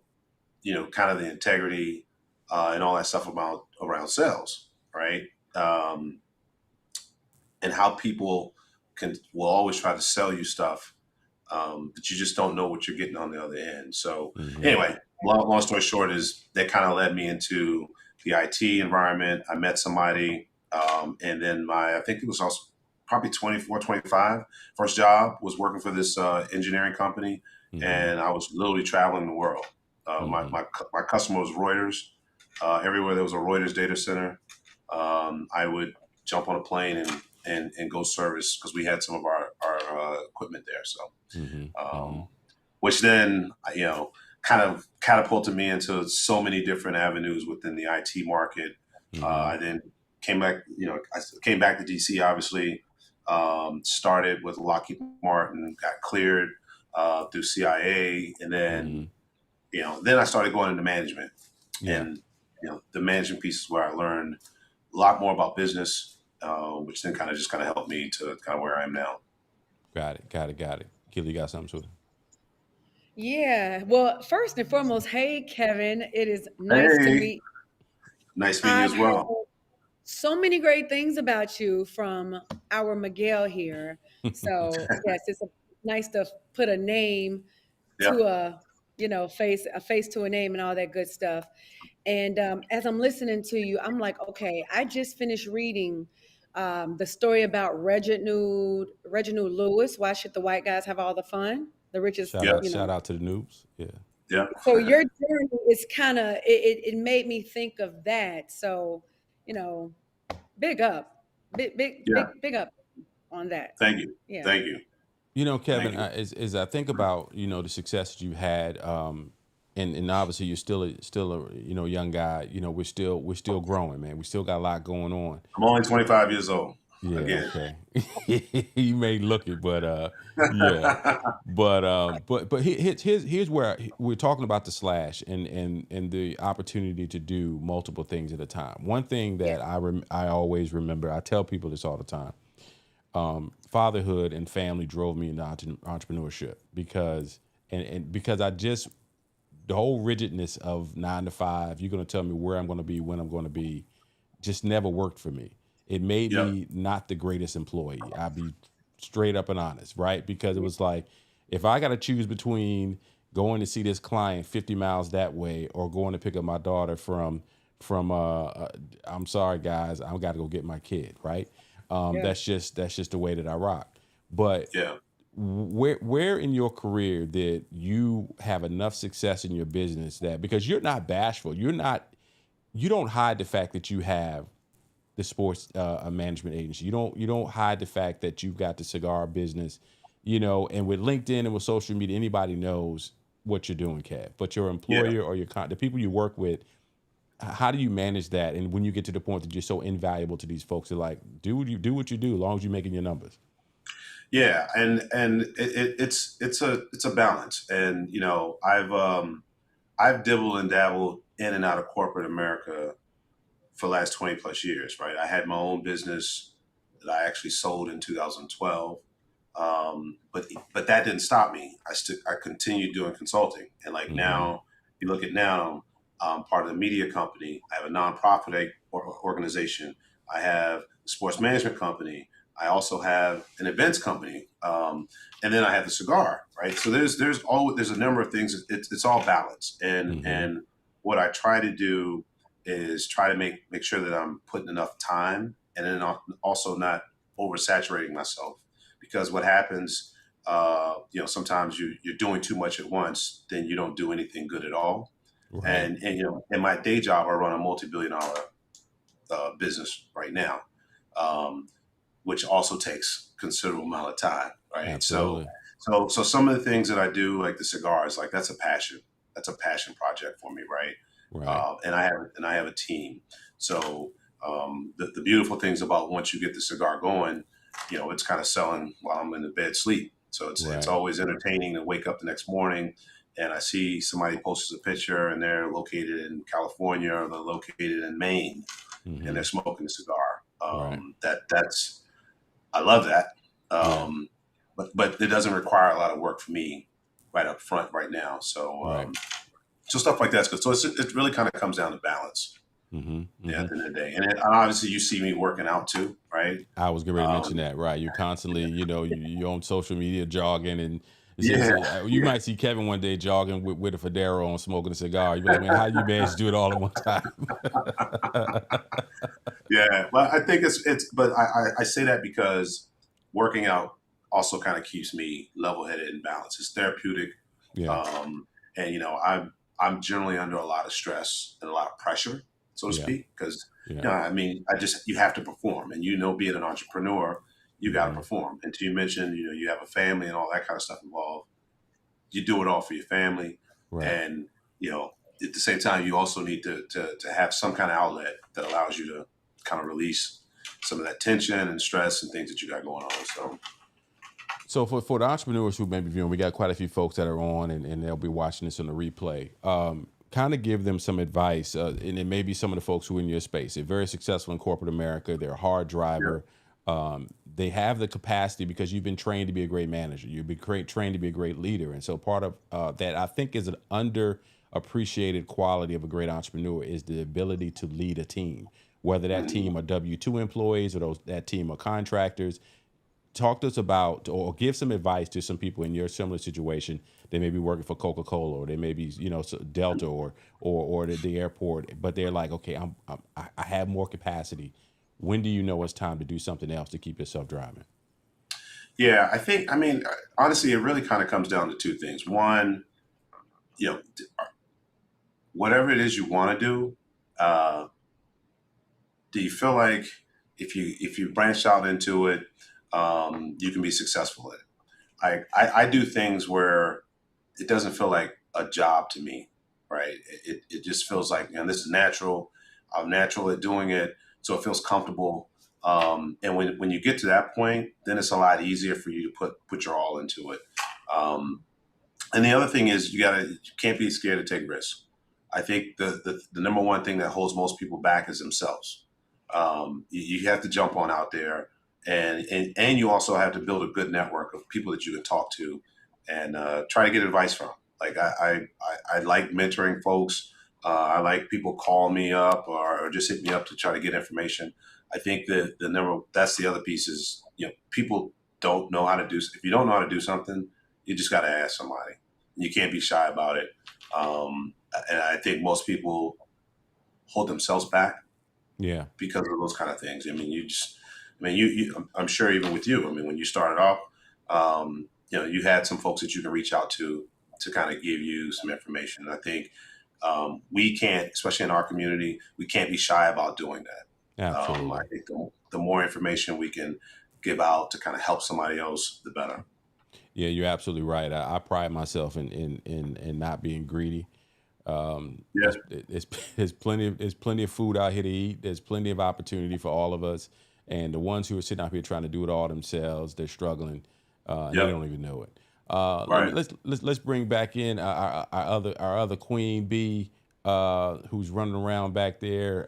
kind of the integrity and all that stuff around sales, right? And how people will always try to sell you stuff, but you just don't know what you're getting on the other end. So anyway, long story short is that kind of led me into the IT environment. I met somebody, and then I think it was also probably 24, 25. First job was working for this engineering company, and I was literally traveling the world. My customer was Reuters. Everywhere there was a Reuters data center, I would jump on a plane and go service, because we had some of our equipment there. So, which then, kind of catapulted me into so many different avenues within the IT market. I then came back, I came back to DC, obviously, started with Lockheed Martin, got cleared through CIA. And then, then I started going into management. And, the management piece is where I learned a lot more about business, which then kind of helped me to kind of where I am now. Got it. Kela, you got something to it? Yeah. Well, first and foremost, hey, Kevin, it is nice to meet. Nice meeting you as well. Heard so many great things about you from our Miguel here. So yes, it's nice to put a name to a face to a name and all that good stuff. And as I'm listening to you, I'm like, okay, I just finished reading the story about Reginald Lewis. Why should the white guys have all the fun? The richest. Shout out to the noobs. Yeah. So your journey is kind of it made me think of that. So, big up, big up on that. Thank you. Yeah. Thank you. Kevin, as I think about the success that you had, and obviously you're still a young guy. We're still growing, man. We still got a lot going on. I'm only 25 years old. Yeah. Again. Okay. You may look it, but yeah. But here's where we're talking about the slash and the opportunity to do multiple things at a time. One thing that I always remember, I tell people this all the time. Fatherhood and family drove me into entrepreneurship because I just, the whole rigidness of 9 to 5, you're going to tell me where I'm going to be, when I'm going to be, just never worked for me. It made me not the greatest employee. I'll be straight up and honest, right? Because it was like, if I got to choose between going to see this client 50 miles that way or going to pick up my daughter from I'm sorry, guys, I've got to go get my kid, right? That's just the way that I rock. But where in your career did you have enough success in your business that, because you're not bashful, you don't hide the fact that you have the sports management agency. You don't hide the fact that you've got the cigar business, and with LinkedIn and with social media, anybody knows what you're doing, Kev. But your employer or the people you work with, how do you manage that? And when you get to the point that you're so invaluable to these folks, they're like, do what you do as long as you're making your numbers. Yeah, and it's a balance, and I've dibbled and dabbled in and out of corporate America for the last 20 plus years, right? I had my own business that I actually sold in 2012, but that didn't stop me. I continued doing consulting, and now, you look at now, part of the media company. I have a nonprofit organization I have a sports management company. I also have an events company, and then I have the cigar, right? So there's a number of things. It's all balanced, and what I try to do is try to make sure that I'm putting enough time, and then also not oversaturating myself, because what happens, sometimes you're doing too much at once, then you don't do anything good at all. Right. And in my day job, I run a multi-billion-dollar business right now, which also takes considerable amount of time, right? Absolutely. So some of the things that I do, like the cigars, like that's a passion project for me, right? Right. And I have a team. So the beautiful things about once you get the cigar going, it's kind of selling while I'm in the bed sleep. So it's always entertaining to wake up the next morning and I see somebody posts a picture and they're located in California or they're located in Maine and they're smoking a cigar. That's I love that. But it doesn't require a lot of work for me right up front right now. So so stuff like that's good. So it really kind of comes down to balance. Yeah, at the end of the day. And obviously you see me working out too, right? I was getting ready to mention that, right? You're constantly, you're on social media jogging and you might see Kevin one day jogging with a Federo on, smoking a cigar. You're like, man, how you manage to do it all at one time? Yeah, well, I think but I say that because working out also kind of keeps me level-headed and balanced. It's therapeutic. Yeah. And I'm generally under a lot of stress and a lot of pressure, so to speak, because you have to perform, and being an entrepreneur, you got to perform. And you mentioned, you have a family and all that kind of stuff involved. You do it all for your family, and at the same time, you also need to have some kind of outlet that allows you to kind of release some of that tension and stress and things that you got going on. So for the entrepreneurs who may be viewing, we got quite a few folks that are on and they'll be watching this on the replay. Kind of give them some advice, and it may be some of the folks who are in your space. They're very successful in corporate America. They're a hard driver. They have the capacity because you've been trained to be a great manager. You've been trained to be a great leader. And so part of that I think is an underappreciated quality of a great entrepreneur is the ability to lead a team, whether that team are W-2 employees or that team are contractors. Talk to us about, or give some advice to some people in your similar situation. They may be working for Coca-Cola, or they may be, Delta, or the airport, but they're like, okay, I have more capacity. When do you know it's time to do something else to keep yourself driving? Yeah, honestly, it really kind of comes down to two things. One, whatever it is you want to do you feel like if you branch out into it, you can be successful at it? I do things where it doesn't feel like a job to me, right? It just feels like, this is natural. I'm natural at doing it, so it feels comfortable. And when you get to that point, then it's a lot easier for you to put your all into it. And the other thing is you can't be scared to take risks. I think the number one thing that holds most people back is themselves. You have to jump on out there. And you also have to build a good network of people that you can talk to and try to get advice from. Like I like mentoring folks. I like people call me up or just hit me up to try to get information. I think that that's the other piece is, people don't know how to do. If you don't know how to do something, you just got to ask somebody. You can't be shy about it. And I think most people hold themselves back. Yeah. Because of those kind of things. I'm sure even with you, when you started off, you had some folks that you can reach out to kind of give you some information. And I think we can't, especially in our community, we can't be shy about doing that. Absolutely. I think the more information we can give out to kind of help somebody else, the better. Yeah, you're absolutely right. I pride myself in not being greedy. There's plenty of food out here to eat. There's plenty of opportunity for all of us. And the ones who are sitting out here trying to do it all themselves, they're struggling. And they don't even know it. Let's bring back in our other queen bee, who's running around back there,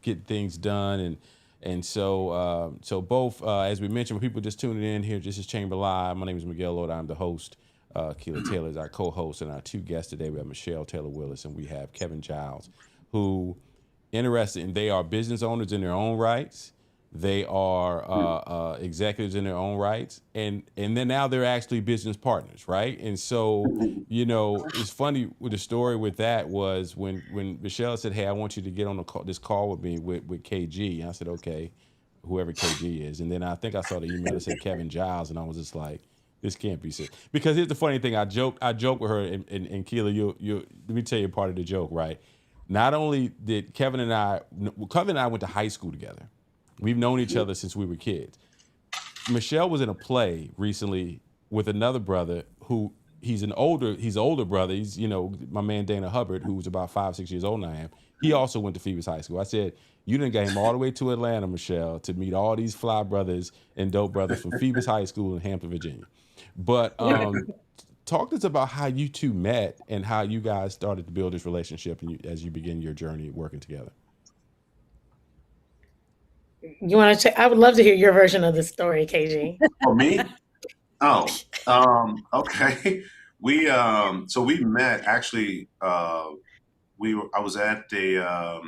getting things done. And so both, as we mentioned, when people just tuning in here, this is Chamber Live. My name is Miguel Lloyd. I'm the host. Kela Taylor is our co-host, and our two guests today. We have Michelle Taylor Willis, and we have Kevin Giles, who interested, and they are business owners in their own rights. They are executives in their own rights, and then now they're actually business partners, right? And so, it's funny with the story with that was when Michelle said, "Hey, I want you to get on this call with me with KG," and I said, "Okay, whoever KG is," and then I think I saw the email that said Kevin Giles, and I was just like, "This can't be serious." Because here's the funny thing: I joke with her, and Kela, you let me tell you part of the joke, right? Not only did Kevin and I went to high school together. We've known each other since we were kids. Michelle was in a play recently with another brother who he's an older brother. He's, my man Dana Hubbard, who's about 5-6 years older than I am. He also went to Phoebus High School. I said, you done got him all the way to Atlanta, Michelle, to meet all these fly brothers and dope brothers from Phoebus High School in Hampton, Virginia. But talk to us about how you two met and how you guys started to build this relationship as you begin your journey working together. You want to check? I would love to hear your version of the story, KG. For me? Oh, okay. We met actually. I was at a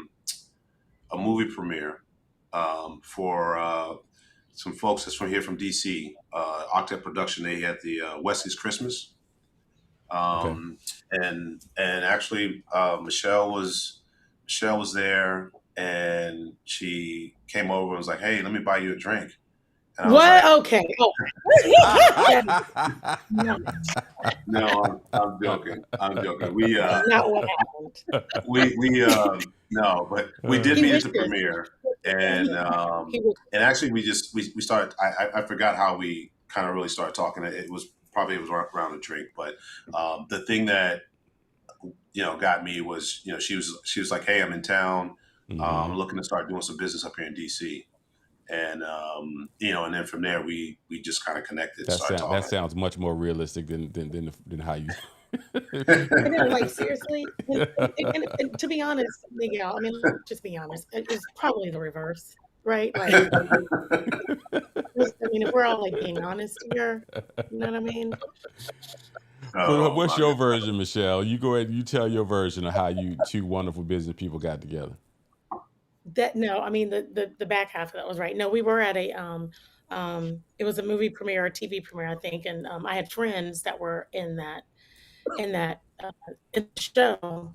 movie premiere for some folks that's from DC. Octet Production. They had the Wesley's Christmas. And actually Michelle was there, and she came over and was like, "Hey, let me buy you a drink." And I was What? like, Okay. Oh. No, I'm joking. We Not what happened. no, but we did He meet at the wishes. premiere, and actually we started. I forgot how we kind of really started talking. It was around a drink, but the thing that got me was she was like, "Hey, I'm in town. I'm looking to start doing some business up here in DC." And and then from there we just kind of connected. That sounds much more realistic than how you. Like seriously, and to be honest, Miguel, I mean, let's just be honest. It's probably the reverse, right? Like, I mean, if we're all like being honest here, you know what I mean? What's your version, Michelle? You go ahead. You tell your version of how you two wonderful business people got together. I mean the back half of that was right. No, we were at a it was a movie premiere, a TV premiere, I think, and I had friends that were in the show,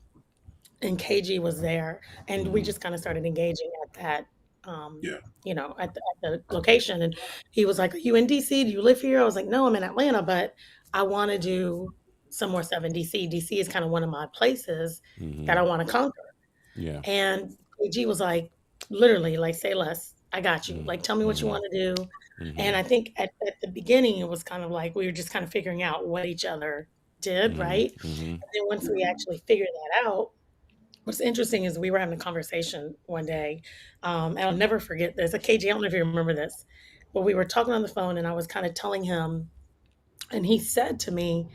and KG was there, and we just kind of started engaging at that at the location, and he was like, "Are you in DC? Do you live here?" I was like, "No, I'm in Atlanta, but I want to do some more stuff in DC. DC is kind of one of my places that I want to conquer." Yeah. And KG was like, literally, like, "Say less. I got you. Like, tell me what you want to do." And I think at the beginning, it was kind of like we were just kind of figuring out what each other did, right? And then once we actually figured that out, what's interesting is we were having a conversation one day, and I'll never forget this. KG, I don't know if you remember this, but we were talking on the phone, and I was kind of telling him, and he said to me,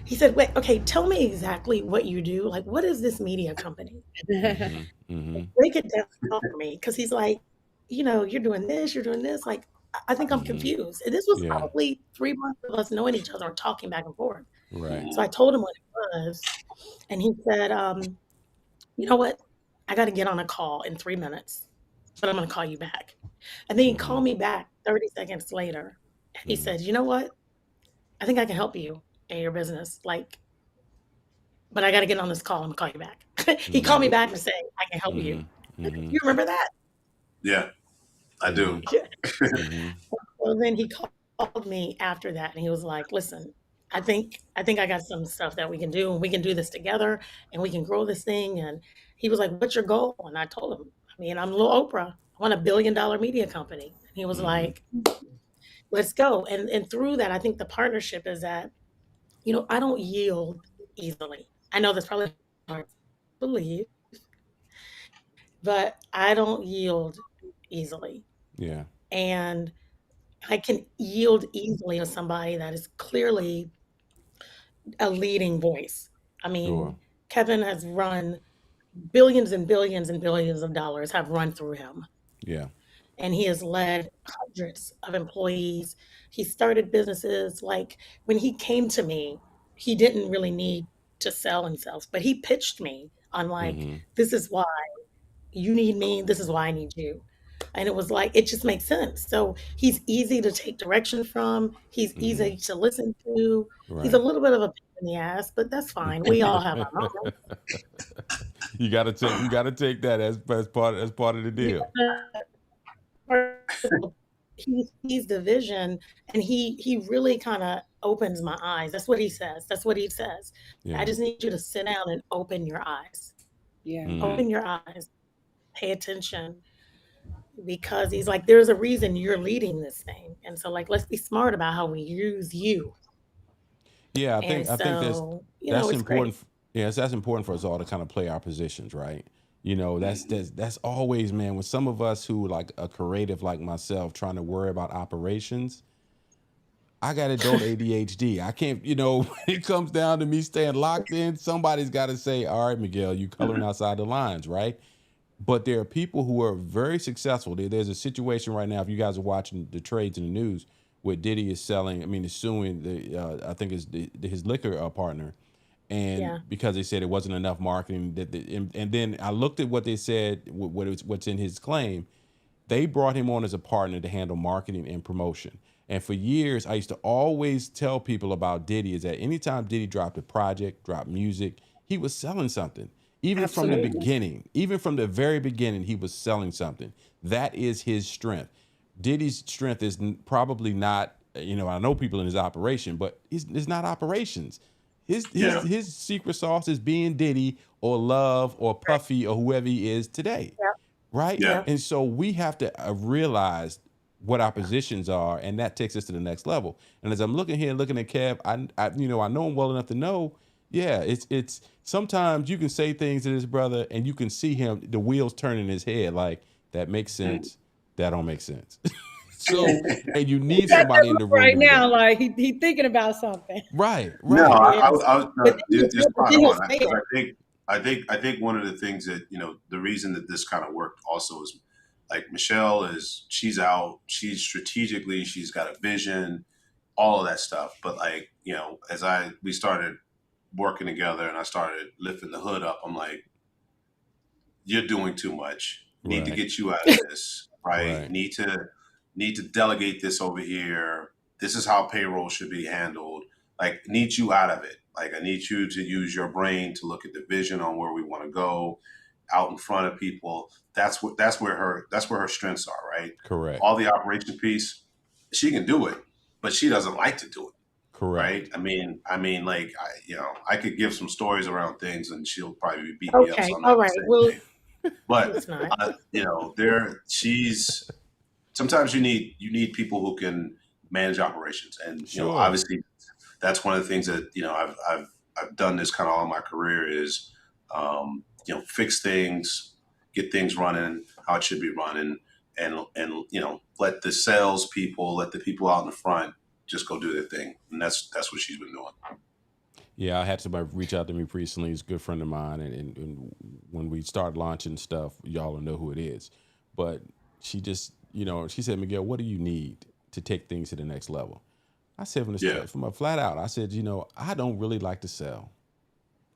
he said, "Wait, okay, tell me exactly what you do. Like, what is this media company? Break it down for me." Because he's like, "You're doing this, you're doing this. Like, I think I'm confused." And this was probably 3 months of us knowing each other and talking back and forth. Right. So I told him what it was, and he said, "You know what? I got to get on a call in 3 minutes, but I'm going to call you back." And then he called me back 30 seconds later, and he said, "You know what? I think I can help you in your business. Like, but I got to get on this call. I'm going to call you back." He called me back to say, "I can help you." You remember that? Yeah, I do. Well, then he called me after that, and he was like, "Listen, I think I got some stuff that we can do, and we can do this together, and we can grow this thing." And he was like, "What's your goal?" And I told him, "I mean, I'm little Oprah. I want $1 billion media company." And he was like, "Let's go." And through that, I think the partnership is that, I don't yield easily. I know that's probably hard to believe, but I don't yield easily. Yeah. And I can yield easily to somebody that is clearly a leading voice. I mean, Kevin has run billions and billions and billions of dollars have run through him. Yeah. And he has led hundreds of employees. He started businesses. Like, when he came to me, he didn't really need to sell himself, but he pitched me on like, this is why You need me. This is why I need you. And it was like, it just makes sense. So he's easy to take direction from. He's easy to listen to. He's a Right. little bit of a pain in the ass, but that's fine. We all have our moments. You gotta take that as part of the deal. He sees the vision, and he really kind of opens my eyes. That's what he says. That's what he says. I Yeah. just need you to sit down and open your eyes. Yeah. Open your eyes. Pay attention. Because he's like, there's a reason you're leading this thing. And so, like, let's be smart about how we use you. Yeah, I And think so, that's it's great. important. Yes, that's important for us all to kind of play our positions, right? You know, that's always, man. When some of us who like a creative like myself trying to worry about operations, I got adult ADHD. I can't, when it comes down to me staying locked in, somebody's got to say, "All right, Miguel, you coloring outside the lines, right?" But there are people who are very successful. There's a situation right now, if you guys are watching the trades in the news, where Diddy is is suing I think it's his liquor partner, and Yeah. because they said it wasn't enough marketing. And then I looked at what they said, what's in his claim. They brought him on as a partner to handle marketing and promotion. And for years, I used to always tell people about Diddy is that anytime Diddy dropped a project, dropped music, he was selling something. Even from the Absolutely. beginning, even from the very beginning, he was selling something. That is his strength. Diddy's strength is probably not, I know people in his operation, but it's not operations. Yeah. His secret sauce is being Diddy or Love or Puffy or whoever he is today, Yeah. right? Yeah. And so we have to realize what our positions are, and that takes us to the next level. And as I'm looking here, looking at Kev, I know him well enough to know, yeah, it's sometimes you can say things to this brother, and you can see him, the wheels turning in his head, like that makes sense, that don't make sense. So, and you need Got that somebody in the look room right to do now, that. like he thinking about something. Right, No, right. Yes. I was But then you're he'll spot he'll on say because it. I think one of the things that the reason that this kind of worked also is like Michelle she's out, she's got a vision, all of that stuff. But like as we started working together and I started lifting the hood up, I'm like, you're doing too much. Need to Right, get you out of this, right? right. Need to delegate this over here. This is how payroll should be handled. Like, need you out of it. Like, I need you to use your brain to look at the vision on where we want to go, out in front of people. That's where her strengths are, right? Correct, All the operation piece, she can do it, but she doesn't like to do it, right? correct. Like I could give some stories around things, and she'll probably beat me up. Okay. So I'm not All gonna right. say Well, anything. But it's not. she's sometimes you need people who can manage operations, and Sure. obviously that's one of the things that I've done this kind of all my career is fix things, get things running how it should be running, and let the sales people, let the people out in the front just go do their thing, and that's what she's been doing. Yeah, I had somebody reach out to me recently. He's a good friend of mine, and when we start launching stuff, y'all will know who it is. But she just, she said, Miguel, what do you need to take things to the next level? I said, Yeah, from a flat out, I said, I don't really like to sell.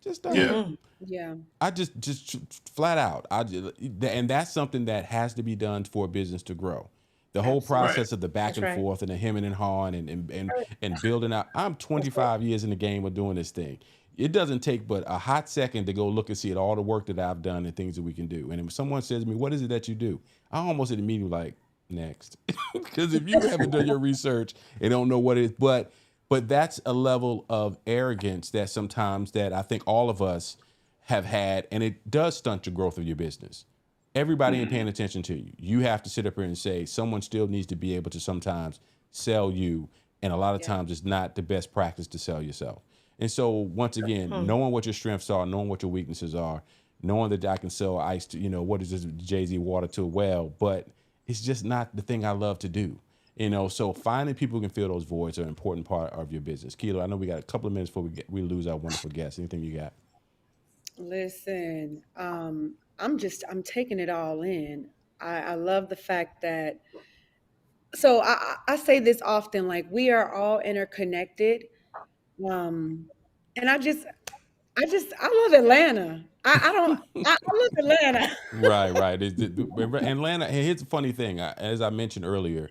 Just don't. yeah, Hmm. Yeah. I just flat out. And that's something that has to be done for a business to grow. The whole Absolutely. right, process of the back That's and right. forth and the hemming and hawing Right. and building out. I'm That's right. 25 years in the game of doing this thing. It doesn't take but a hot second to go look and see at all the work that I've done and things that we can do. And if someone says to me, "What is it that you do?" I almost immediately like next, because if you haven't done your research and don't know what it is, but that's a level of arrogance that sometimes that I think all of us have had, and it does stunt your growth of your business. Everybody ain't paying attention to you. You have to sit up here and say someone still needs to be able to sometimes sell you, and a lot of Yeah. times it's not the best practice to sell yourself. And so once again, Hmm. knowing what your strengths are, knowing what your weaknesses are, knowing that I can sell ice to, what is this Jay-Z water to a well, but it's just not the thing I love to do. So finding people who can fill those voids are an important part of your business. Kilo, I know we got a couple of minutes before we lose our wonderful guest. Anything you got? Listen, I'm taking it all in. I love the fact that, so I say this often, like we are all interconnected. Um, and I love Atlanta. I don't. I love Atlanta. Right. Atlanta. And here's the funny thing. As I mentioned earlier,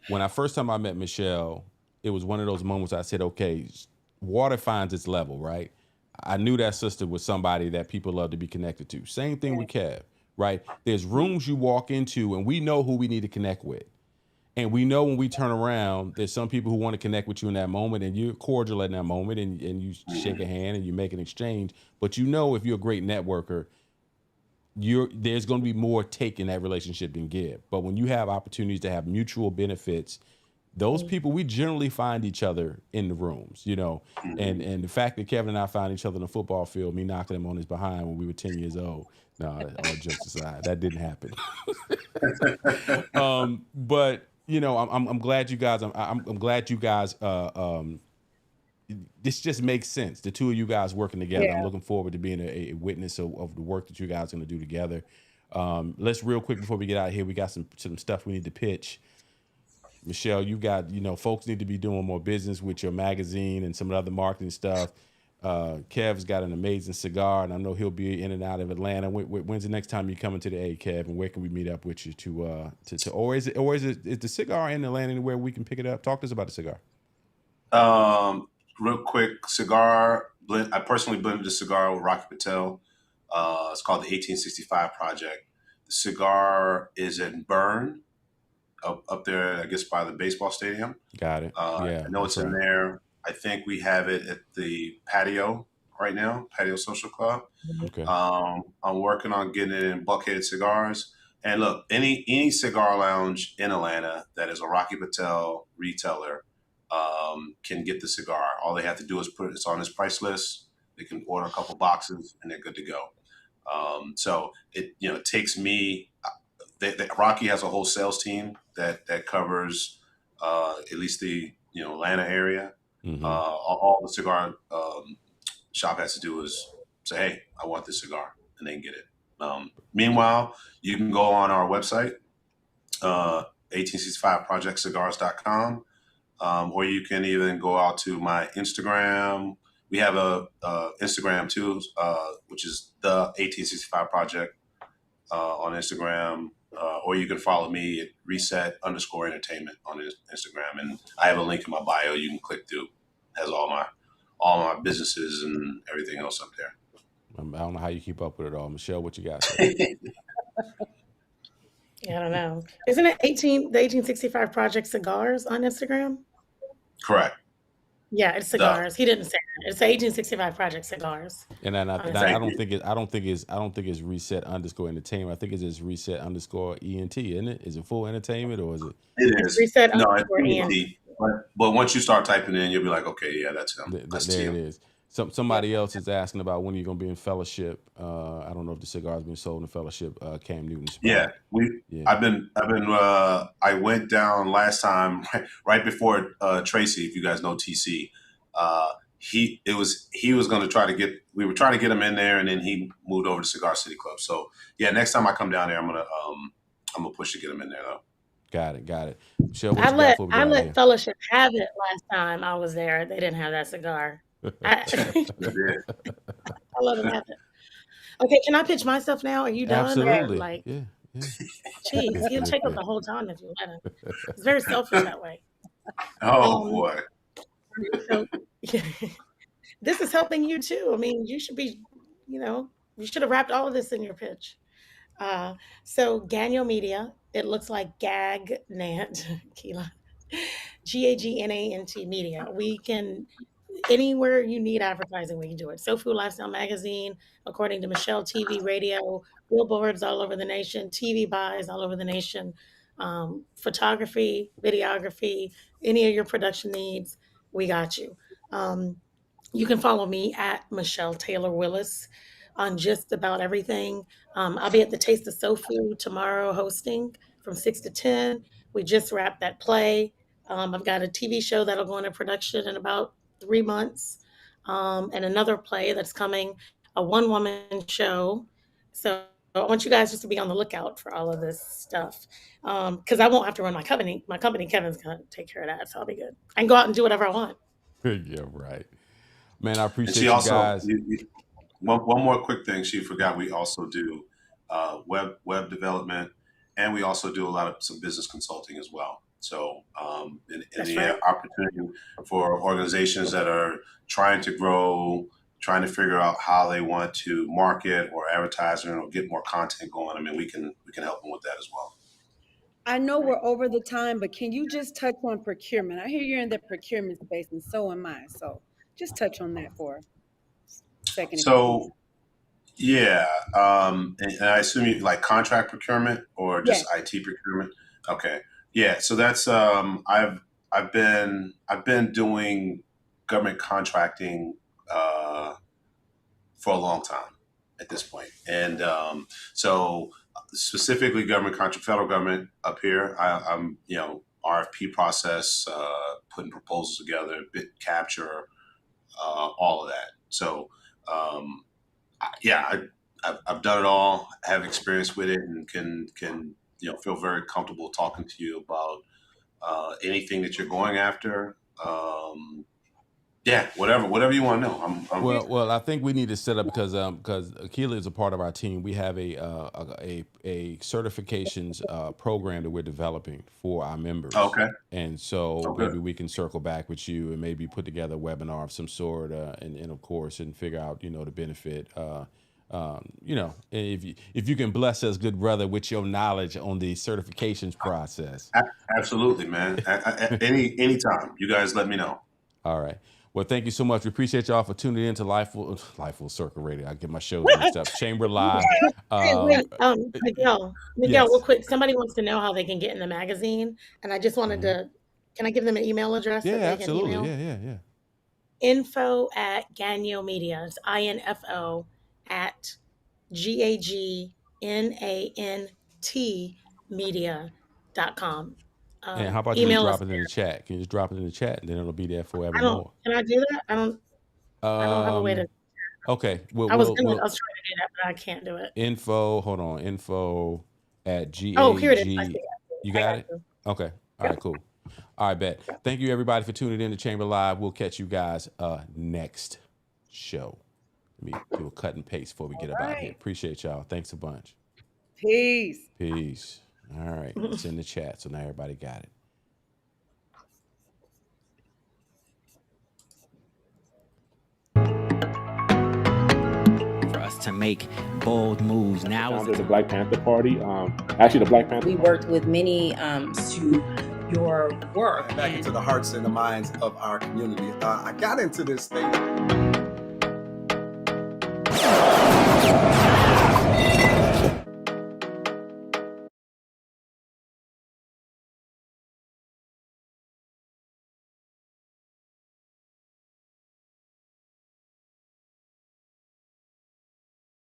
when I first time I met Michelle, it was one of those moments I said, okay, water finds its level, right? I knew that sister was somebody that people love to be connected to. Same thing with Kev, right? There's rooms you walk into and we know who we need to connect with. And we know when we turn around, there's some people who want to connect with you in that moment, and you're cordial in that moment, and you shake a hand and you make an exchange. But you know, if you're a great networker, there's going to be more take in that relationship than give. But when you have opportunities to have mutual benefits, those people, we generally find each other in the rooms, you know. And the fact that Kevin and I found each other in the football field, me knocking him on his behind when we were 10 years old. No, all jokes aside, that didn't happen. But you know, I'm glad you guys. I'm glad you guys. This just makes sense. The two of you guys working together. I'm looking forward to being a witness of the work that you guys are going to do together. Let's real quick before we get out of here. We got some stuff we need to pitch. Michelle, you got, you know, folks need to be doing more business with your magazine and some of the other marketing stuff. Kev's got an amazing cigar, and I know he'll be in and out of Atlanta. When's the next time you coming to the A, Kev? And where can we meet up with you or is the cigar in Atlanta anywhere we can pick it up? Talk to us about the cigar. Real quick, cigar blend. I personally blended the cigar with Rocky Patel. It's called the 1865 Project. The cigar is in Bern, up there, I guess, by the baseball stadium. Got it. I know it's in there. I think we have it at the patio right now, Patio Social Club. Okay. I'm working on getting it in Buckhead Cigars. And look, any cigar lounge in Atlanta that is a Rocky Patel retailer can get the cigar. All they have to do is put it on his price list. They can order a couple boxes and they're good to go. So it takes me. Rocky has a whole sales team that covers at least the Atlanta area. All the cigar shop has to do is say, "Hey, I want this cigar," and they can get it. Meanwhile, you can go on our website, 1865projectcigars.com, or you can even go out to my Instagram. We have a Instagram too, which is the 1865 Project on Instagram. Or you can follow me at reset_entertainment on Instagram. And I have a link in my bio you can click through. It has all my businesses and everything else up there. I don't know how you keep up with it all. Michelle, what you got? Yeah, I don't know. Isn't it the 1865 Project Cigars on Instagram? Correct. Yeah, it's cigars. He didn't say that. It's 1865 Project Cigars. And I don't think it's reset_entertainment. I think it's just reset_ENT, isn't it? Is it full entertainment or is it? It is. It's reset No, underscore it's ENT. ENT. But once you start typing in, you'll be like, okay, yeah, that's him. That's there him. it is. Somebody else is asking about when you're going to be in Fellowship. I don't know if the cigar's been sold in Fellowship. Cam Newton's spot. Yeah, I went down last time right before Tracy. If you guys know TC, we were trying to get him in there, and then he moved over to Cigar City Club. So yeah, next time I come down there, I'm gonna push to get him in there though. Got it. Michelle, I let Fellowship have it last time I was there. They didn't have that cigar. I let them have it. Okay, can I pitch my stuff now? Are you done? Absolutely. Yeah. Geez, he'll take up the whole time if you let him. It's very selfish that way. Oh boy. So, this is helping you too. I mean, you should be, you should have wrapped all of this in your pitch. So Gagno Media, it looks like Gagnant, Kela, Gagnant Media. We can, anywhere you need advertising, we can do it. So Food Lifestyle Magazine, according to Michelle, TV, radio, billboards all over the nation, TV buys all over the nation, photography, videography, any of your production needs, we got you. You can follow me at Michelle Taylor Willis on just about everything. I'll be at the Taste of Soul Food tomorrow hosting from 6 to 10. We just wrapped that play. I've got a TV show that'll go into production in about 3 months, and another play that's coming, a one-woman show. So I want you guys just to be on the lookout for all of this stuff, because I won't have to run my company. My company, Kevin's going to take care of that, so I'll be good. I can go out and do whatever I want. Yeah, right. Man, I appreciate you guys. one more quick thing she forgot. We also do web development, and we also do a lot of some business consulting as well. So That's right. opportunity for organizations that are trying to grow, trying to figure out how they want to market or advertising or get more content going. I mean, we can help them with that as well. I know we're over the time, but can you just touch on procurement? I hear you're in the procurement space, and so am I. So just touch on that for a second. So, yeah, and I assume you like contract procurement or just IT procurement. Okay, yeah. So that's I've been doing government contracting for a long time at this point, and so specifically government contract, federal government up here. I'm RFP process, putting proposals together, bid capture, all of that. So. I've done it all. I have experience with it, and can feel very comfortable talking to you about anything that you're going after. Whatever you want to know. Well, I think we need to set up because Kela is a part of our team. We have a certifications program that we're developing for our members. Okay. And so maybe we can circle back with you and maybe put together a webinar of some sort, and of course, and figure out the benefit. If you can bless us, good brother, with your knowledge on the certifications process. Absolutely, man. Anytime. You guys let me know. All right. Well, thank you so much. We appreciate y'all for tuning in to Life Will Circle Radio. I get my shows mixed up. Chamber Live. Miguel, yes. Real quick. Somebody wants to know how they can get in the magazine, and I just wanted to. Can I give them an email address? Yeah, absolutely. Yeah. info@Gagno Media. It's INFO at GAGNANT media.com. And how about you drop it in the chat? Can you just drop it in the chat, and then it'll be there forevermore? Can I do that? I don't have a way to. Okay. I was trying to do that, but I can't do it. Info at GAG. Oh, here it is. You got it? Okay. All right, cool. All right, bet. Thank you, everybody, for tuning in to Chamber Live. We'll catch you guys next show. Let me do a cut and paste before we get up out here. Appreciate y'all. Thanks a bunch. Peace. All right. It's in the chat, so now everybody got it. For us to make bold moves. Now Founded the Black Panther Party. Actually, the Black Panther. We worked with many to your work. Back into the hearts and the minds of our community. I got into this thing.